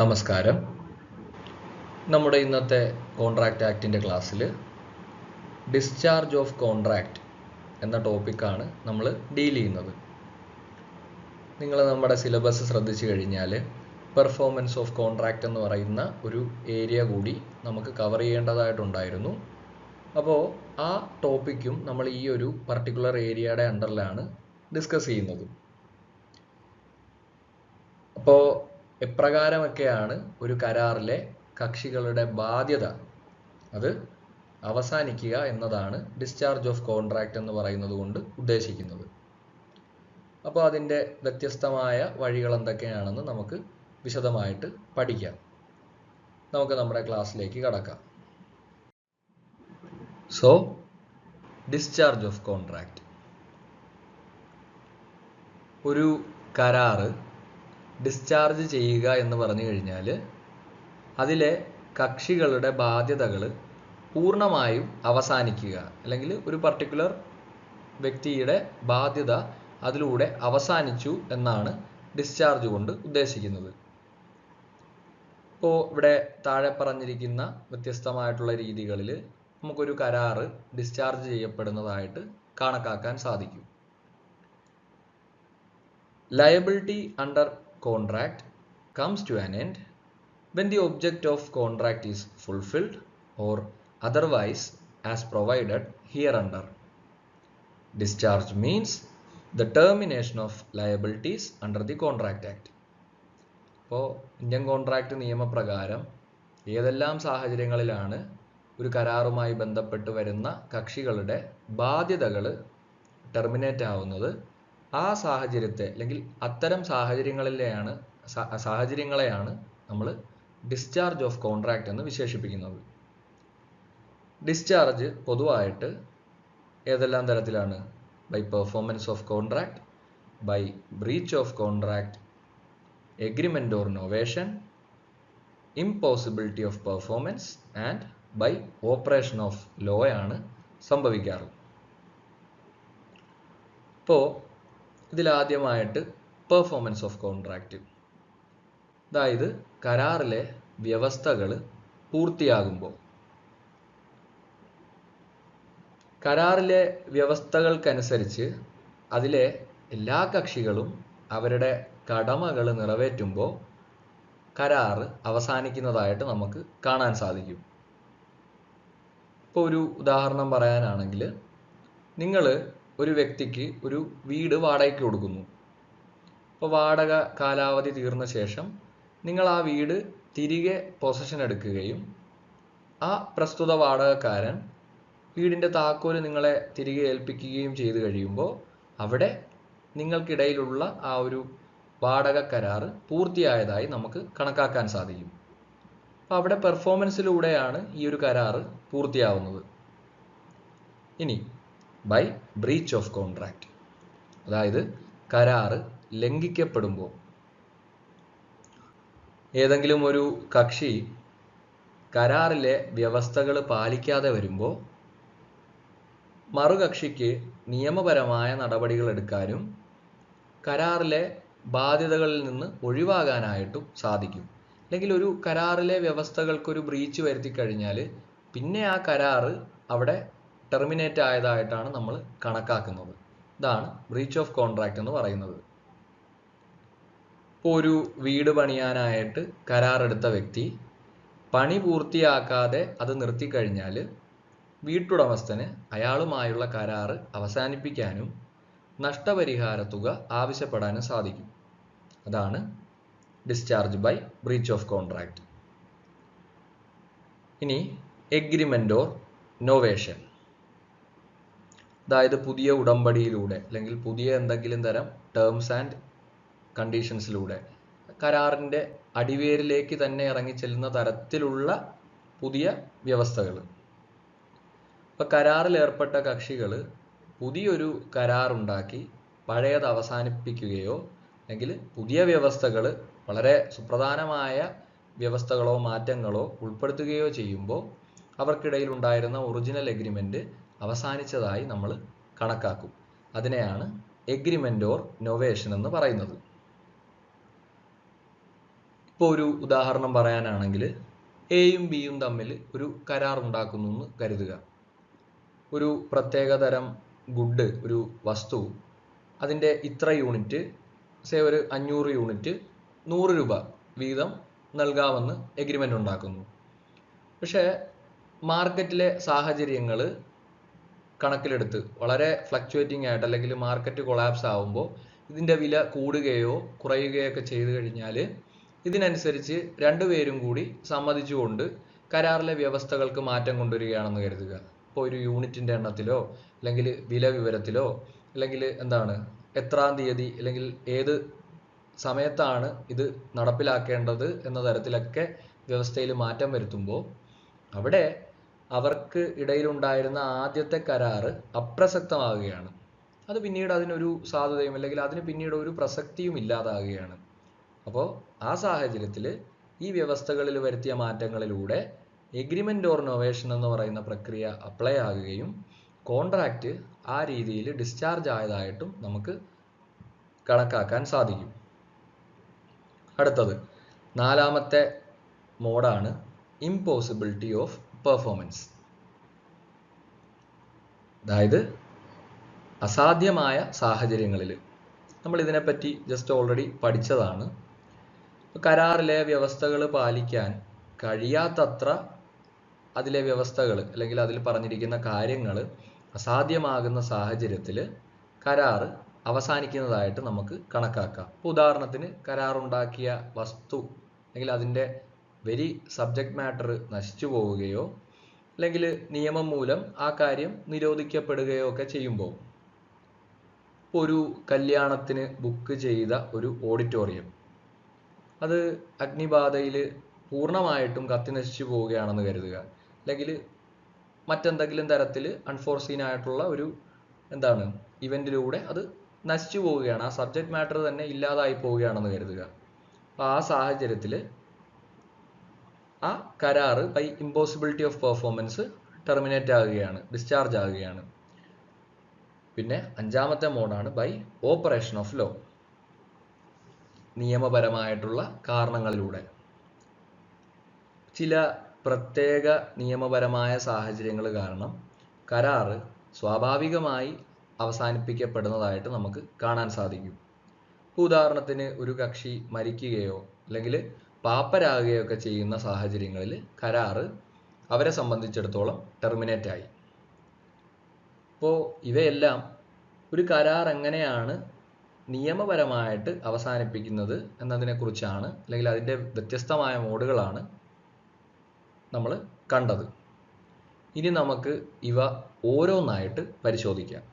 നമസ്കാരം. നമ്മുടെ ഇന്നത്തെ കോൺട്രാക്റ്റ് ആക്ടിൻ്റെ ക്ലാസ്സിൽ ഡിസ്ചാർജ് ഓഫ് കോൺട്രാക്റ്റ് എന്ന ടോപ്പിക്കാണ് നമ്മൾ ഡീൽ ചെയ്യുന്നത്. നിങ്ങൾ നമ്മുടെ സിലബസ് ശ്രദ്ധിച്ചു കഴിഞ്ഞാൽ പെർഫോമൻസ് ഓഫ് കോൺട്രാക്റ്റ് എന്ന് പറയുന്ന ഒരു ഏരിയ കൂടി നമുക്ക് കവർ ചെയ്യേണ്ടതായിട്ടുണ്ടായിരുന്നു. അപ്പോൾ ആ ടോപ്പിക്കും നമ്മൾ ഈ ഒരു പർട്ടിക്കുലർ ഏരിയയുടെ അണ്ടറിലാണ് ഡിസ്കസ് ചെയ്യുന്നത്. അപ്പോൾ എപ്രകാരമൊക്കെയാണ് ഒരു കരാറിലെ കക്ഷികളുടെ ബാധ്യത അത് അവസാനിക്കുക എന്നതാണ് ഡിസ്ചാർജ് ഓഫ് കോൺട്രാക്റ്റ് എന്ന് പറയുന്നത് കൊണ്ട് ഉദ്ദേശിക്കുന്നത്. അപ്പോൾ അതിൻ്റെ വ്യത്യസ്തമായ വഴികൾ എന്തൊക്കെയാണെന്ന് നമുക്ക് വിശദമായിട്ട് പഠിക്കാം. നമുക്ക് നമ്മുടെ ക്ലാസ്സിലേക്ക് കടക്കാം. സോ ഡിസ്ചാർജ് ഓഫ് കോൺട്രാക്റ്റ്, ഒരു കരാറ് ഡിസ്ചാർജ് ചെയ്യുക എന്ന് പറഞ്ഞു കഴിഞ്ഞാൽ അതിലെ കക്ഷികളുടെ ബാധ്യതകൾ പൂർണ്ണമായും അവസാനിക്കുക, അല്ലെങ്കിൽ ഒരു പർട്ടിക്കുലർ വ്യക്തിയുടെ ബാധ്യത അതിലൂടെ അവസാനിച്ചു എന്നാണ് ഡിസ്ചാർജ് കൊണ്ട് ഉദ്ദേശിക്കുന്നത്. ഇപ്പോൾ ഇവിടെ താഴെ പറഞ്ഞിരിക്കുന്ന വ്യത്യസ്തമായിട്ടുള്ള രീതികളിൽ നമുക്കൊരു കരാറ് ഡിസ്ചാർജ് ചെയ്യപ്പെടുന്നതായിട്ട് കണക്കാക്കാൻ സാധിക്കും. Liability under contract comes to an end when the object of contract is fulfilled or otherwise as provided hereunder. Discharge means the termination of liabilities under the Contract Act. അപ്പോൾ ഇന്ത്യൻ കോൺട്രാക്റ്റ് നിയമപ്രകാരം ഏതെല്ലാം സാഹചര്യങ്ങളിലാണ് ഒരു കരാറുമായി ബന്ധപ്പെട്ട് വരുന്ന കക്ഷികളുടെ ബാധ്യതകൾ terminate ആവുന്നത്, ആ സാഹചര്യത്തെ അല്ലെങ്കിൽ അത്തരം സാഹചര്യങ്ങളെയാണ് നമ്മൾ ഡിസ്ചാർജ് ഓഫ് കോൺട്രാക്റ്റ് എന്ന് വിശേഷിപ്പിക്കുന്നത്. ഡിസ്ചാർജ് പൊതുവായിട്ട് ഏതെല്ലാം തരത്തിലാണ്? By performance of contract, by breach of contract, agreement or novation, impossibility of performance and by operation of law ആണ് സംഭവിക്കാറ്. ഇപ്പോൾ ഇതിലാദ്യമായിട്ട് പെർഫോമൻസ് ഓഫ് കോൺട്രാക്റ്റ്, അതായത് കരാറിലെ വ്യവസ്ഥകൾ പൂർത്തിയാകുമ്പോൾ, കരാറിലെ വ്യവസ്ഥകൾക്കനുസരിച്ച് അതിലെ എല്ലാ കക്ഷികളും അവരുടെ കടമകൾ നിറവേറ്റുമ്പോൾ കരാറ് അവസാനിക്കുന്നതായിട്ട് നമുക്ക് കാണാൻ സാധിക്കും. ഇപ്പോൾ ഒരു ഉദാഹരണം പറയാനാണെങ്കിൽ, നിങ്ങൾ ഒരു വ്യക്തിക്ക് ഒരു വീട് വാടകയ്ക്ക് കൊടുക്കുന്നു. അപ്പോൾ വാടക കാലാവധി തീർന്ന ശേഷം നിങ്ങൾ ആ വീട് തിരികെ പൊസഷൻ എടുക്കുകയും ആ പ്രസ്തുത വാടകക്കാരൻ വീടിൻ്റെ താക്കോല് നിങ്ങളെ തിരികെ ഏൽപ്പിക്കുകയും ചെയ്തു കഴിയുമ്പോൾ അവിടെ നിങ്ങൾക്കിടയിലുള്ള ആ ഒരു വാടക കരാറ് പൂർത്തിയായതായി നമുക്ക് കണക്കാക്കാൻ സാധിക്കും. അപ്പോൾ അവിടെ പെർഫോമൻസിലൂടെയാണ് ഈ ഒരു കരാറ് പൂർത്തിയാവുന്നത്. ഇനി ബൈ ബ്രീച്ച് ഓഫ് കോൺട്രാക്റ്റ്, അതായത് കരാറ് ലംഘിക്കപ്പെടുമ്പോൾ, ഏതെങ്കിലും ഒരു കക്ഷി കരാറിലെ വ്യവസ്ഥകൾ പാലിക്കാതെ വരുമ്പോൾ മറുകക്ഷിക്ക് നിയമപരമായ നടപടികൾ എടുക്കാനും കരാറിലെ ബാധ്യതകളിൽ നിന്ന് ഒഴിവാകാനായിട്ടും സാധിക്കും. അല്ലെങ്കിൽ ഒരു കരാറിലെ വ്യവസ്ഥകൾക്കൊരു ബ്രീച്ച് വരുത്തി കഴിഞ്ഞാൽ പിന്നെ ആ കരാറ് അവിടെ ടെർമിനേറ്റ് ആയതായിട്ടാണ് നമ്മൾ കണക്കാക്കുന്നത്. ഇതാണ് ബ്രീച്ച് ഓഫ് കോൺട്രാക്റ്റ് എന്ന് പറയുന്നത്. ഇപ്പോൾ ഒരു വീട് പണിയാനായിട്ട് കരാറെടുത്ത വ്യക്തി പണി പൂർത്തിയാക്കാതെ അത് നിർത്തിക്കഴിഞ്ഞാൽ വീട്ടുടമസ്ഥന് അയാളുമായുള്ള കരാറ് അവസാനിപ്പിക്കാനും നഷ്ടപരിഹാര തുക ആവശ്യപ്പെടാനും സാധിക്കും. അതാണ് discharge by breach of contract. ഇനി എഗ്രിമെൻ്റ് ഓർ നൊവേഷൻ, അതായത് പുതിയ ഉടമ്പടിയിലൂടെ അല്ലെങ്കിൽ പുതിയ എന്തെങ്കിലും തരം ടേംസ് ആൻഡ് കണ്ടീഷൻസിലൂടെ കരാറിൻ്റെ അടിവേരിലേക്ക് തന്നെ ഇറങ്ങിച്ചെല്ലുന്ന തരത്തിലുള്ള പുതിയ വ്യവസ്ഥകൾ. ഇപ്പോൾ കരാറിൽ ഏർപ്പെട്ട കക്ഷികൾ പുതിയൊരു കരാറുണ്ടാക്കി പഴയത് അവസാനിപ്പിക്കുകയോ അല്ലെങ്കിൽ പുതിയ വ്യവസ്ഥകൾ, വളരെ സുപ്രധാനമായ വ്യവസ്ഥകളോ മാറ്റങ്ങളോ ഉൾപ്പെടുത്തുകയോ ചെയ്യുമ്പോൾ അവർക്കിടയിൽ ഉണ്ടായിരുന്ന ഒറിജിനൽ എഗ്രിമെൻ്റ് അവസാനിച്ചതായി നമ്മൾ കണക്കാക്കും. അതിനെയാണ് എഗ്രിമെൻ്റ് ഓർ നൊവേഷൻ എന്ന് പറയുന്നത്. ഇപ്പോൾ ഒരു ഉദാഹരണം പറയാനാണെങ്കിൽ എയും ബിയും തമ്മിൽ ഒരു കരാർ ഉണ്ടാക്കുന്നു എന്ന് കരുതുക. ഒരു പ്രത്യേക തരം ഗുഡ്, ഒരു വസ്തു, അതിൻ്റെ ഇത്ര യൂണിറ്റ്, ഒരു 500 യൂണിറ്റ് 100 രൂപ വീതം നൽകാമെന്ന് എഗ്രിമെൻ്റ് ഉണ്ടാക്കുന്നു. പക്ഷേ മാർക്കറ്റിലെ സാഹചര്യങ്ങൾ കണക്കിലെടുത്ത് വളരെ ഫ്ലക്ച്വേറ്റിംഗ് ആയിട്ട്, അല്ലെങ്കിൽ മാർക്കറ്റ് കൊളാപ്സ് ആവുമ്പോൾ ഇതിൻ്റെ വില കൂടുകയോ കുറയുകയോ ഒക്കെ ചെയ്തു കഴിഞ്ഞാൽ ഇതിനനുസരിച്ച് രണ്ടുപേരും കൂടി സമ്മതിച്ചുകൊണ്ട് കരാറിലെ വ്യവസ്ഥകൾക്ക് മാറ്റം കൊണ്ടുവരികയാണെന്ന് കരുതുക. ഇപ്പോൾ ഒരു യൂണിറ്റിൻ്റെ എണ്ണത്തിലോ അല്ലെങ്കിൽ വില വിവരത്തിലോ അല്ലെങ്കിൽ എത്രാം തീയതി അല്ലെങ്കിൽ ഏത് സമയത്താണ് ഇത് നടപ്പിലാക്കേണ്ടത് എന്ന തരത്തിലൊക്കെ വ്യവസ്ഥയിൽ മാറ്റം വരുത്തുമ്പോൾ അവിടെ അവർക്ക് ഇടയിലുണ്ടായിരുന്ന ആദ്യത്തെ കരാറ് അപ്രസക്തമാവുകയാണ്. അത് പിന്നീട് അതിനൊരു സാധുതയും അല്ലെങ്കിൽ അതിന് പിന്നീട് ഒരു പ്രസക്തിയും ഇല്ലാതാകുകയാണ്. അപ്പോൾ ആ സാഹചര്യത്തിൽ ഈ വ്യവസ്ഥകളിൽ വരുത്തിയ മാറ്റങ്ങളിലൂടെ എഗ്രിമെൻ്റ് ഓർ നൊവേഷൻ എന്ന് പറയുന്ന പ്രക്രിയ അപ്ലൈ ആകുകയും കോൺട്രാക്റ്റ് ആ രീതിയിൽ ഡിസ്ചാർജ് ആയതായിട്ടും നമുക്ക് കണക്കാക്കാൻ സാധിക്കും. അടുത്തത് 4ാമത്തെ മോഡാണ് ഇംപോസിബിലിറ്റി ഓഫ് പെർഫോമൻസ്. അതായത് അസാധ്യമായ സാഹചര്യങ്ങളിൽ, നമ്മൾ ഇതിനെപ്പറ്റി ജസ്റ്റ് ഓൾറെഡി പഠിച്ചതാണ്. കരാറിലെ വ്യവസ്ഥകൾ പാലിക്കാൻ കഴിയാത്തത്ര അതിലെ വ്യവസ്ഥകൾ അല്ലെങ്കിൽ അതിൽ പറഞ്ഞിരിക്കുന്ന കാര്യങ്ങൾ അസാധ്യമാകുന്ന സാഹചര്യത്തിൽ കരാർ അവസാനിക്കുന്നതായിട്ട് നമുക്ക് കണക്കാക്കാം. ഉദാഹരണത്തിന് കരാറുണ്ടാക്കിയ വസ്തു അല്ലെങ്കിൽ അതിൻ്റെ സബ്ജക്റ്റ് മാറ്റർ നശിച്ചു പോവുകയോ അല്ലെങ്കിൽ നിയമം മൂലം ആ കാര്യം നിരോധിക്കപ്പെടുകയോ ഒക്കെ ചെയ്യുമ്പോൾ, ഒരു കല്യാണത്തിന് ബുക്ക് ചെയ്ത ഒരു ഓഡിറ്റോറിയം അത് അഗ്നിബാധയിൽ പൂർണ്ണമായിട്ടും കത്തി നശിച്ചു പോവുകയാണെന്ന് കരുതുക, അല്ലെങ്കിൽ മറ്റെന്തെങ്കിലും തരത്തിൽ അൺഫോർസീൻ ആയിട്ടുള്ള ഒരു ഇവന്റിലൂടെ അത് നശിച്ചു പോവുകയാണ്, ആ സബ്ജക്റ്റ് മാറ്റർ തന്നെ ഇല്ലാതായി പോവുകയാണെന്ന് കരുതുക. അപ്പോൾ ആ സാഹചര്യത്തിൽ ആ കരാറ് by impossibility of performance terminate ആകുകയാണ്, ഡിസ്ചാർജ് ആകുകയാണ്. പിന്നെ 5ാമത്തെ മോഡാണ് ബൈ ഓപ്പറേഷൻ ഓഫ് ലോ. നിയമപരമായിട്ടുള്ള കാരണങ്ങളിലൂടെ ചില പ്രത്യേക നിയമപരമായ സാഹചര്യങ്ങൾ കാരണം കരാറ് സ്വാഭാവികമായി അവസാനിപ്പിക്കപ്പെടുന്നതായിട്ട് നമുക്ക് കാണാൻ സാധിക്കും. ഉദാഹരണത്തിന് ഒരു കക്ഷി മരിക്കുകയോ അല്ലെങ്കിൽ പാപ്പരാകുകയോ ഒക്കെ ചെയ്യുന്ന സാഹചര്യങ്ങളിൽ കരാറ് അവരെ സംബന്ധിച്ചിടത്തോളം ടെർമിനേറ്റ് ആയി. അപ്പോൾ ഇവയെല്ലാം ഒരു കരാർ എങ്ങനെയാണ് നിയമപരമായിട്ട് അവസാനിപ്പിക്കുന്നത് എന്നതിനെക്കുറിച്ചാണ്, അല്ലെങ്കിൽ അതിൻ്റെ വ്യത്യസ്തമായ മോഡുകളാണ് നമ്മൾ കണ്ടത്. ഇനി നമുക്ക് ഇവ ഓരോന്നായിട്ട് പരിശോധിക്കാം.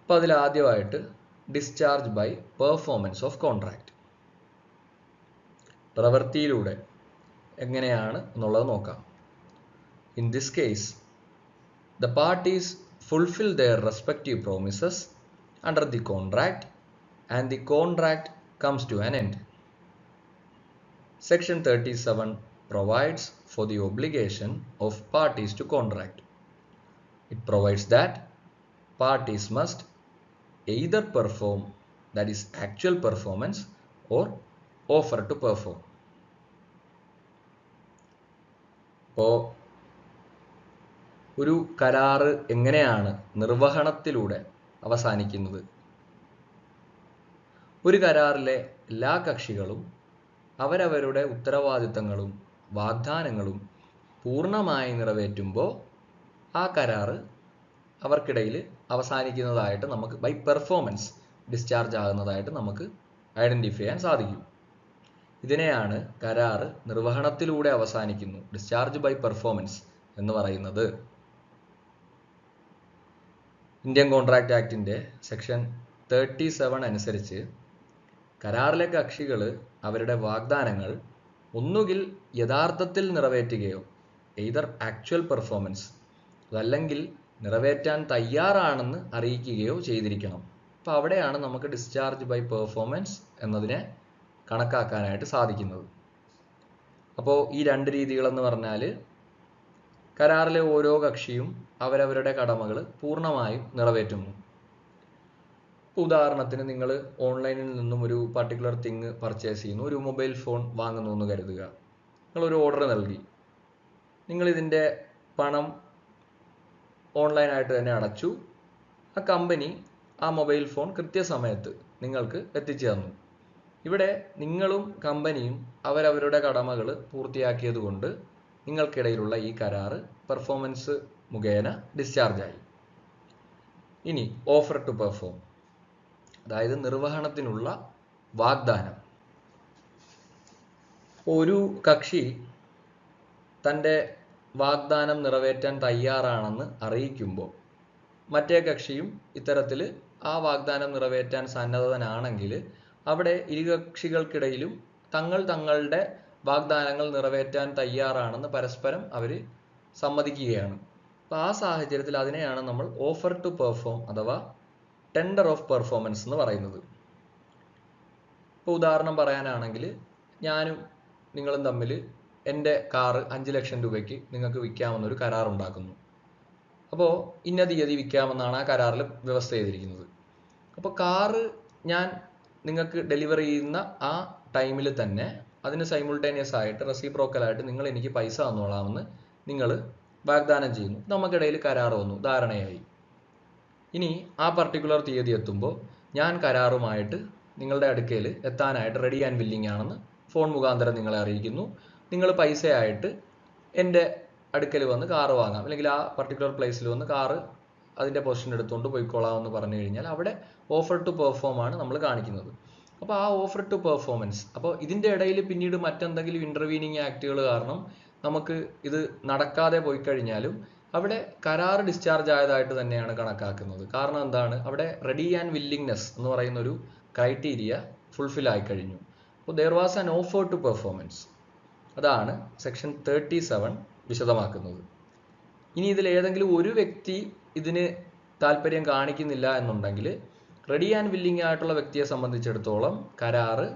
അപ്പോൾ അതിലാദ്യമായിട്ട് discharge by performance of contract. പ്രവൃത്തിയിലൂടെ എങ്ങനെയാണ് എന്നുള്ളത് നോക്കാം. In this case the parties fulfill their respective promises under the contract and the contract comes to an end. Section 37 provides for the obligation of parties to contract. It provides that parties must either perform, that is actual performance, or offer to perform. അപ്പോൾ ഒരു കരാറ് എങ്ങനെയാണ് നിർവഹണത്തിലൂടെ അവസാനിക്കുന്നത്? ഒരു കരാറിലെ എല്ലാ കക്ഷികളും അവരവരുടെ ഉത്തരവാദിത്തങ്ങളും വാഗ്ദാനങ്ങളും പൂർണ്ണമായി നിറവേറ്റുമ്പോൾ ആ കരാറ് അവർക്കിടയിൽ അവസാനിക്കുന്നതായിട്ട് നമുക്ക് ബൈ പെർഫോമൻസ് ഡിസ്ചാർജ് ആകുന്നതായിട്ട് നമുക്ക് ഐഡൻറ്റിഫൈ ചെയ്യാൻ സാധിക്കും. ഇതിനെയാണ് കരാറ് നിർവഹണത്തിലൂടെ അവസാനിക്കുന്നു, ഡിസ്ചാർജ് ബൈ പെർഫോമൻസ് എന്ന് പറയുന്നത്. ഇന്ത്യൻ കോൺട്രാക്ട് ആക്ടിൻ്റെ സെക്ഷൻ 37 അനുസരിച്ച് കരാറിലെ കക്ഷികൾ അവരുടെ വാഗ്ദാനങ്ങൾ ഒന്നുകിൽ യഥാർത്ഥത്തിൽ നിറവേറ്റുകയോ, എയ്തർ ആക്ച്വൽ പെർഫോമൻസ്, അതല്ലെങ്കിൽ നിറവേറ്റാൻ തയ്യാറാണെന്ന് അറിയിക്കുകയോ ചെയ്തിരിക്കണം. അപ്പോൾ അവിടെയാണ് നമുക്ക് ഡിസ്ചാർജ് ബൈ പെർഫോമൻസ് എന്നതിനെ കണക്കാക്കാനായിട്ട് സാധിക്കുന്നത്. അപ്പോൾ ഈ രണ്ട് രീതികളെന്ന് പറഞ്ഞാൽ കരാറിലെ ഓരോ കക്ഷിയും അവരവരുടെ കടമകൾ പൂർണ്ണമായും നിറവേറ്റുന്നു. ഉദാഹരണത്തിന് നിങ്ങൾ ഓൺലൈനിൽ നിന്നും ഒരു പർട്ടിക്കുലർ തിങ് പർച്ചേസ് ചെയ്യുന്നു, ഒരു മൊബൈൽ ഫോൺ വാങ്ങുന്നു എന്ന് കരുതുക. നിങ്ങളൊരു ഓർഡർ നൽകി, നിങ്ങൾ ഇതിൻ്റെ പണം ഓൺലൈനായിട്ട് തന്നെ അടച്ചു. ആ കമ്പനി ആ മൊബൈൽ ഫോൺ കൃത്യസമയത്ത് നിങ്ങൾക്ക് എത്തിച്ചു തന്നു. ഇവിടെ നിങ്ങളും കമ്പനിയും അവരവരുടെ കടമകൾ പൂർത്തിയാക്കിയത് കൊണ്ട് നിങ്ങൾക്കിടയിലുള്ള ഈ കരാറ് പെർഫോമൻസ് മുഖേന ഡിസ്ചാർജായി. ഇനി ഓഫർ ടു പെർഫോം, അതായത് നിർവഹണത്തിനുള്ള വാഗ്ദാനം. ഒരു കക്ഷി തൻ്റെ വാഗ്ദാനം നിറവേറ്റാൻ തയ്യാറാണെന്ന് അറിയിക്കുമ്പോൾ മറ്റേ കക്ഷിയും ഇത്തരത്തിൽ ആ വാഗ്ദാനം നിറവേറ്റാൻ സന്നദ്ധനാണെങ്കിൽ അവിടെ ഇരുകക്ഷികൾക്കിടയിലും തങ്ങളുടെ വാഗ്ദാനങ്ങൾ നിറവേറ്റാൻ തയ്യാറാണെന്ന് പരസ്പരം അവർ സമ്മതിക്കുകയാണ്. അപ്പോൾ ആ സാഹചര്യത്തിൽ അതിനെയാണ് നമ്മൾ ഓഫർ ടു പെർഫോം അഥവാ ടെൻഡർ ഓഫ് പെർഫോമൻസ് എന്ന് പറയുന്നത്. ഇപ്പോൾ ഉദാഹരണം പറയാനാണെങ്കിൽ, ഞാനും നിങ്ങളും തമ്മിൽ എൻ്റെ കാറ് 5 ലക്ഷം രൂപയ്ക്ക് നിങ്ങൾക്ക് വിൽക്കാമെന്നൊരു കരാറുണ്ടാക്കുന്നു. അപ്പോൾ ഇന്ന തീയതി വിൽക്കാമെന്നാണ് ആ കരാറിൽ വ്യവസ്ഥ ചെയ്തിരിക്കുന്നത്. അപ്പോൾ കാറ് ഞാൻ നിങ്ങൾക്ക് ഡെലിവറി ചെയ്യുന്ന ആ ടൈമിൽ തന്നെ അതിന് സൈമിൾട്ടേനിയസ് ആയിട്ട് റെസിപ്രോക്കലായിട്ട് നിങ്ങൾ എനിക്ക് പൈസ തന്നോളാമെന്ന് നിങ്ങൾ വാഗ്ദാനം ചെയ്യുന്നു. നമുക്കിടയിൽ കരാർ വന്നു, ധാരണയായി. ഇനി ആ പർട്ടിക്കുലർ തീയതി എത്തുമ്പോൾ ഞാൻ കരാറുമായിട്ട് നിങ്ങളുടെ അടുക്കൽ എത്താനായിട്ട് റെഡി ആൻഡ് വില്ലിങ് ആണെന്ന് ഫോൺ മുഖാന്തരം നിങ്ങളെ അറിയിക്കുന്നു. നിങ്ങൾ പൈസയായിട്ട് എൻ്റെ അടുക്കൽ വന്ന് കാറ് വാങ്ങാം, അല്ലെങ്കിൽ ആ പർട്ടിക്കുലർ പ്ലേസിൽ വന്ന് കാറ് അതിൻ്റെ പൊസിഷൻ എടുത്തുകൊണ്ട് പോയിക്കോളാമെന്ന് പറഞ്ഞു കഴിഞ്ഞാൽ അവിടെ ഓഫർ ടു പെർഫോം ആണ് നമ്മൾ കാണിക്കുന്നത്. അപ്പോൾ ആ ഓഫർ ടു പെർഫോമൻസ്, അപ്പോൾ ഇതിൻ്റെ ഇടയിൽ പിന്നീട് മറ്റെന്തെങ്കിലും ഇൻ്റർവീനിങ് ആക്ടുകൾ കാരണം നമുക്ക് ഇത് നടക്കാതെ പോയി കഴിഞ്ഞാലും അവിടെ കരാർ ഡിസ്ചാർജ് ആയതായിട്ട് തന്നെയാണ് കണക്കാക്കുന്നത്. കാരണം എന്താണ്, അവിടെ റെഡി ആൻഡ് വില്ലിങ്നെസ് എന്ന് പറയുന്ന ഒരു ക്രൈറ്റീരിയ ഫുൾഫിൽ ആയി കഴിഞ്ഞു. അപ്പോൾ there was an offer to performance. അതാണ് സെക്ഷൻ 37 വിശദമാക്കുന്നത്. ഇനി ഇതിൽ ഏതെങ്കിലും ഒരു വ്യക്തി ഇതിന് താല്പര്യം കാണിക്കുന്നില്ല എന്നുണ്ടെങ്കിൽ റെഡി ആൻഡ് വില്ലിങ് ആയിട്ടുള്ള വ്യക്തിയെ സംബന്ധിച്ചിടത്തോളം കരാറ്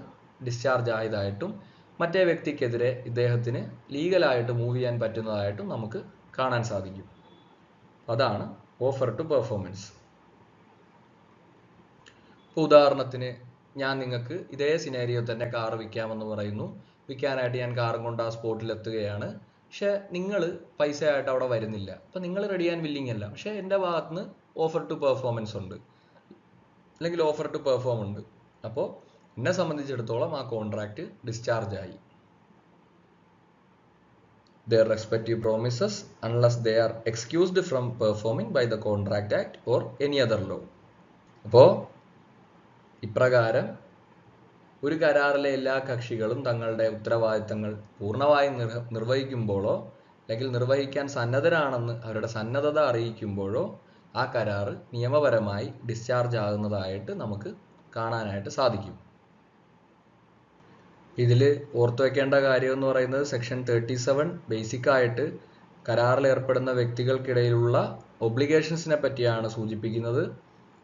ഡിസ്ചാർജ് ആയതായിട്ടും മറ്റേ വ്യക്തിക്കെതിരെ ഇദ്ദേഹത്തിന് ലീഗലായിട്ട് മൂവ് ചെയ്യാൻ പറ്റുന്നതായിട്ടും നമുക്ക് കാണാൻ സാധിക്കും. അതാണ് ഓഫർ ടു പെർഫോമൻസ്. ഇപ്പോൾ ഉദാഹരണത്തിന് ഞാൻ നിങ്ങൾക്ക് ഇതേ സിനാരിയോ തന്നെ കാർ വിൽക്കാമെന്ന് പറയുന്നു. വിൽക്കാനായിട്ട് ഞാൻ കാറും കൊണ്ട് ആ സ്പോട്ടിൽ എത്തുകയാണ്. പക്ഷെ നിങ്ങൾ പൈസയായിട്ട് അവിടെ വരുന്നില്ല. അപ്പം നിങ്ങൾ റെഡി ആൻഡ് വില്ലിങ് അല്ല. പക്ഷെ എൻ്റെ ഭാഗത്തുനിന്ന് ഓഫർ ടു പെർഫോമൻസ് ഉണ്ട്, അല്ലെങ്കിൽ ഓഫർ ടു പെർഫോം ഉണ്ട്. അപ്പോൾ എന്നെ സംബന്ധിച്ചിടത്തോളം ആ കോൺട്രാക്റ്റ് ഡിസ്ചാർജ് ആയി. Their respective promises unless they are excused from performing by the Contract Act or any other law. അപ്പോൾ ഇപ്രകാരം ഒരു കരാറിലെ എല്ലാ കക്ഷികളും തങ്ങളുടെ ഉത്തരവാദിത്തങ്ങൾ പൂർണ്ണമായും നിർവഹിക്കുമ്പോഴോ അല്ലെങ്കിൽ നിർവഹിക്കാൻ സന്നദ്ധരാണെന്ന് അവരുടെ സന്നദ്ധത അറിയിക്കുമ്പോഴോ ആ കരാർ നിയമപരമായി ഡിസ്ചാർജ് ആകുന്നതായിട്ട് നമുക്ക് കാണാനായിട്ട് സാധിക്കും. ഇതിൽ ഓർത്തു വെക്കേണ്ട കാര്യം എന്ന് പറയുന്നത് സെക്ഷൻ 37 ബേസിക്കായിട്ട് കരാറിൽ ഏർപ്പെടുന്ന വ്യക്തികൾക്കിടയിലുള്ള ഒബ്ലിഗേഷൻസിനെ പറ്റിയാണ് സൂചിപ്പിക്കുന്നത്.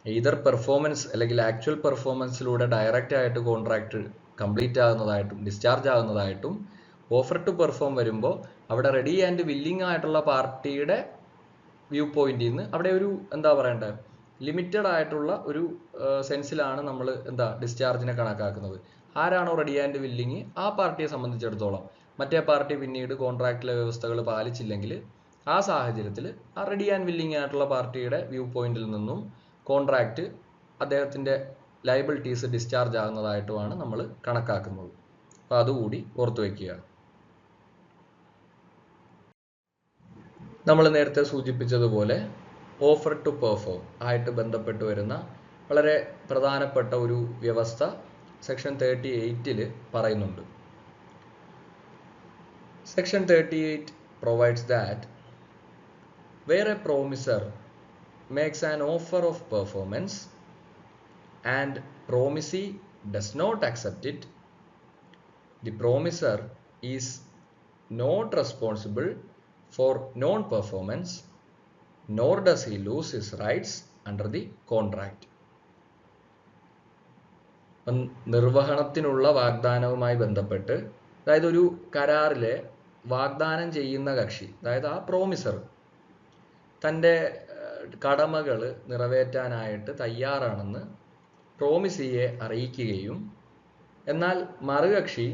either പെർഫോമൻസ് അല്ലെങ്കിൽ ആക്ച്വൽ പെർഫോമൻസിലൂടെ ഡയറക്റ്റ് ആയിട്ട് കോൺട്രാക്റ്റ് കംപ്ലീറ്റ് ആകുന്നതായിട്ടും ഡിസ്ചാർജ് ആകുന്നതായിട്ടും, ഓഫർ ടു പെർഫോം വരുമ്പോൾ അവിടെ റെഡി ആൻഡ് വില്ലിങ് ആയിട്ടുള്ള പാർട്ടിയുടെ വ്യൂ പോയിന്റിൽ നിന്ന് അവിടെ ഒരു എന്താ പറയണ്ടേ ലിമിറ്റഡ് ആയിട്ടുള്ള ഒരു സെൻസിലാണ് നമ്മൾ ഡിസ്ചാർജിനെ കണക്കാക്കുന്നത്. ആരാണോ റെഡി ആൻഡ് വില്ലിങ് ആ പാർട്ടിയെ സംബന്ധിച്ചിടത്തോളം മറ്റേ പാർട്ടി പിന്നീട് കോൺട്രാക്റ്റിലെ വ്യവസ്ഥകൾ പാലിച്ചില്ലെങ്കിൽ ആ സാഹചര്യത്തിൽ ആ റെഡി ആൻഡ് വില്ലിങ് ആയിട്ടുള്ള പാർട്ടിയുടെ വ്യൂ പോയിന്റിൽ നിന്നും കോൺട്രാക്റ്റ് അദ്ദേഹത്തിൻ്റെ ലയബിലിറ്റീസ് ഡിസ്ചാർജ് ആകുന്നതായിട്ടുമാണ് നമ്മൾ കണക്കാക്കുന്നത്. അപ്പോൾ അതുകൂടി ഓർത്തു വയ്ക്കുക. നമ്മൾ നേരത്തെ സൂചിപ്പിച്ചതുപോലെ ഓഫർ ടു പെർഫോം ആയിട്ട് ബന്ധപ്പെട്ട് വരുന്ന വളരെ പ്രധാനപ്പെട്ട ഒരു വ്യവസ്ഥ സെക്ഷൻ 38 പറയുന്നുണ്ട്. Section 38 provides that where a promiser makes an offer of performance and promisee does not accept it, the promiser is not responsible for non-performance, nor does he lose his rights under the contract. നിർവഹണത്തിനുള്ള വാഗ്ദാനവുമായി ബന്ധപ്പെട്ട്, അതായത് ഒരു കരാറിലെ വാഗ്ദാനം ചെയ്യുന്ന കക്ഷി, അതായത് ആ promisor തൻ്റെ കടമകൾ നിറവേറ്റാനായിട്ട് തയ്യാറാണെന്ന് പ്രോമിസിയെ അറിയിക്കുകയും എന്നാൽ മറുകക്ഷി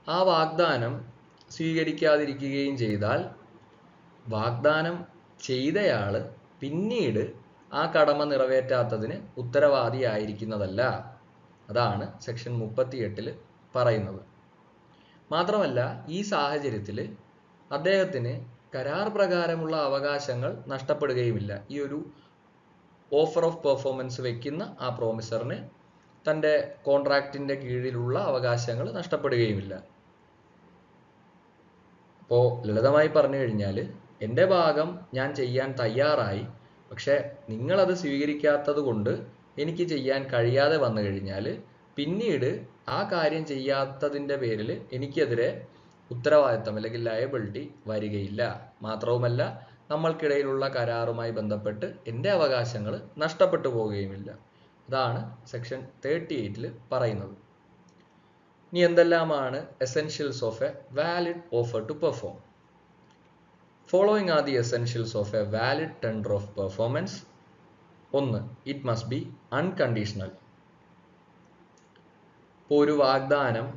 ആ വാഗ്ദാനം സ്വീകരിക്കാതിരിക്കുകയും ചെയ്താൽ വാഗ്ദാനം ചെയ്തയാള് പിന്നീട് ആ കടമ നിറവേറ്റാത്തതിന് ഉത്തരവാദിയായിരിക്കുന്നതല്ല. അതാണ് സെക്ഷൻ 38 പറയുന്നത്. മാത്രമല്ല ഈ സാഹചര്യത്തിൽ അദ്ദേഹത്തിന് കരാർ പ്രകാരമുള്ള അവകാശങ്ങൾ നഷ്ടപ്പെടുകയുമില്ല. ഈ ഒരു ഓഫർ ഓഫ് പെർഫോമൻസ് വെക്കുന്ന ആ പ്രോമിസറിന് തൻ്റെ കോൺട്രാക്റ്റിന്റെ കീഴിലുള്ള അവകാശങ്ങൾ നഷ്ടപ്പെടുകയുമില്ല. അപ്പോൾ ലളിതമായി പറഞ്ഞു കഴിഞ്ഞാൽ എൻ്റെ ഭാഗം ഞാൻ ചെയ്യാൻ തയ്യാറായി, പക്ഷെ നിങ്ങളത് സ്വീകരിക്കാത്തത് കൊണ്ട് എനിക്ക് ചെയ്യാൻ കഴിയാതെ വന്നു കഴിഞ്ഞാൽ പിന്നീട് ആ കാര്യം ചെയ്യാത്തതിൻ്റെ പേരിൽ എനിക്കെതിരെ ഉത്തരവാദിത്തം അല്ലെങ്കിൽ ലയബിലിറ്റി വരികയില്ല. മാത്രവുമല്ല നമ്മൾക്കിടയിലുള്ള കരാറുമായി ബന്ധപ്പെട്ട് എൻ്റെ അവകാശങ്ങൾ നഷ്ടപ്പെട്ടു പോവുകയുമില്ല. അതാണ് സെക്ഷൻ 38 പറയുന്നത്. ഇനി എന്തെല്ലാമാണ് essentials of a valid offer to perform? Following are the essentials of a valid tender of performance. 1. It must be unconditional. ഇപ്പോൾ ഒരു വാഗ്ദാനം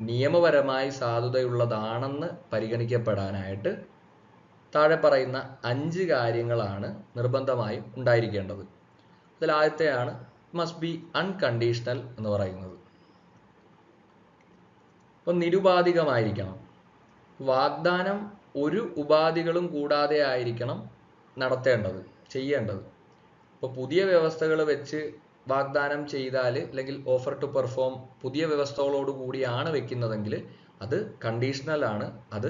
നിയമപരമായി സാധുതയുള്ളതാണെന്ന് പരിഗണിക്കപ്പെടാനായിട്ട് താഴെ പറയുന്ന 5 കാര്യങ്ങളാണ് നിർബന്ധമായും ഉണ്ടായിരിക്കേണ്ടത്. അതിൽ ആദ്യത്തെയാണ് മസ്റ്റ് ബി അൺകണ്ടീഷണൽ എന്ന് പറയുന്നത്. അപ്പോൾ നിരുപാധികമായിരിക്കണം. വാഗ്ദാനം ഒരു ഉപാധികളും കൂടാതെ ആയിരിക്കണം നടത്തേണ്ടത്, ചെയ്യേണ്ടത്. ഇപ്പോൾ പുതിയ വ്യവസ്ഥകൾ വെച്ച് വാഗ്ദാനം ചെയ്താൽ അല്ലെങ്കിൽ ഓഫർ ടു പെർഫോം പുതിയ വ്യവസ്ഥകളോട് കൂടിയാണ് വെക്കുന്നതെങ്കിൽ അത് കണ്ടീഷണൽ ആണ്, അത്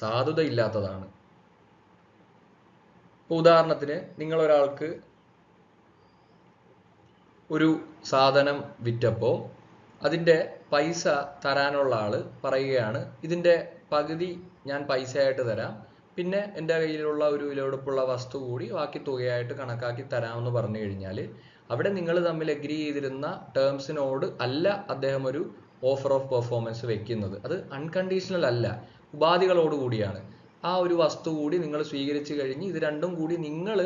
സാധുതയില്ലാത്തതാണ്. ഉദാഹരണത്തിന് നിങ്ങൾ ഒരാൾക്ക് ഒരു സാധനം വിറ്റപ്പോൾ അതിൻ്റെ പൈസ തരാനുള്ള ആള് പറയുകയാണ് ഇതിൻ്റെ പകുതി ഞാൻ പൈസയായിട്ട് തരാം, പിന്നെ എൻ്റെ കയ്യിലുള്ള ഒരു വിലപിടിപ്പുള്ള വസ്തു കൂടി ബാക്കി തുകയായിട്ട് കണക്കാക്കി തരാമെന്ന് പറഞ്ഞു കഴിഞ്ഞാൽ അവിടെ നിങ്ങൾ തമ്മിൽ എഗ്രി ചെയ്തിരുന്ന ടേംസിനോട് അല്ല അദ്ദേഹം ഒരു ഓഫർ ഓഫ് പെർഫോമൻസ് വെക്കുന്നത്. അത് അൺകണ്ടീഷണൽ അല്ല, ഉപാധികളോട് കൂടിയാണ്. ആ ഒരു വസ്തു കൂടി നിങ്ങൾ സ്വീകരിച്ചു കഴിഞ്ഞ് ഇത് രണ്ടും കൂടി നിങ്ങൾ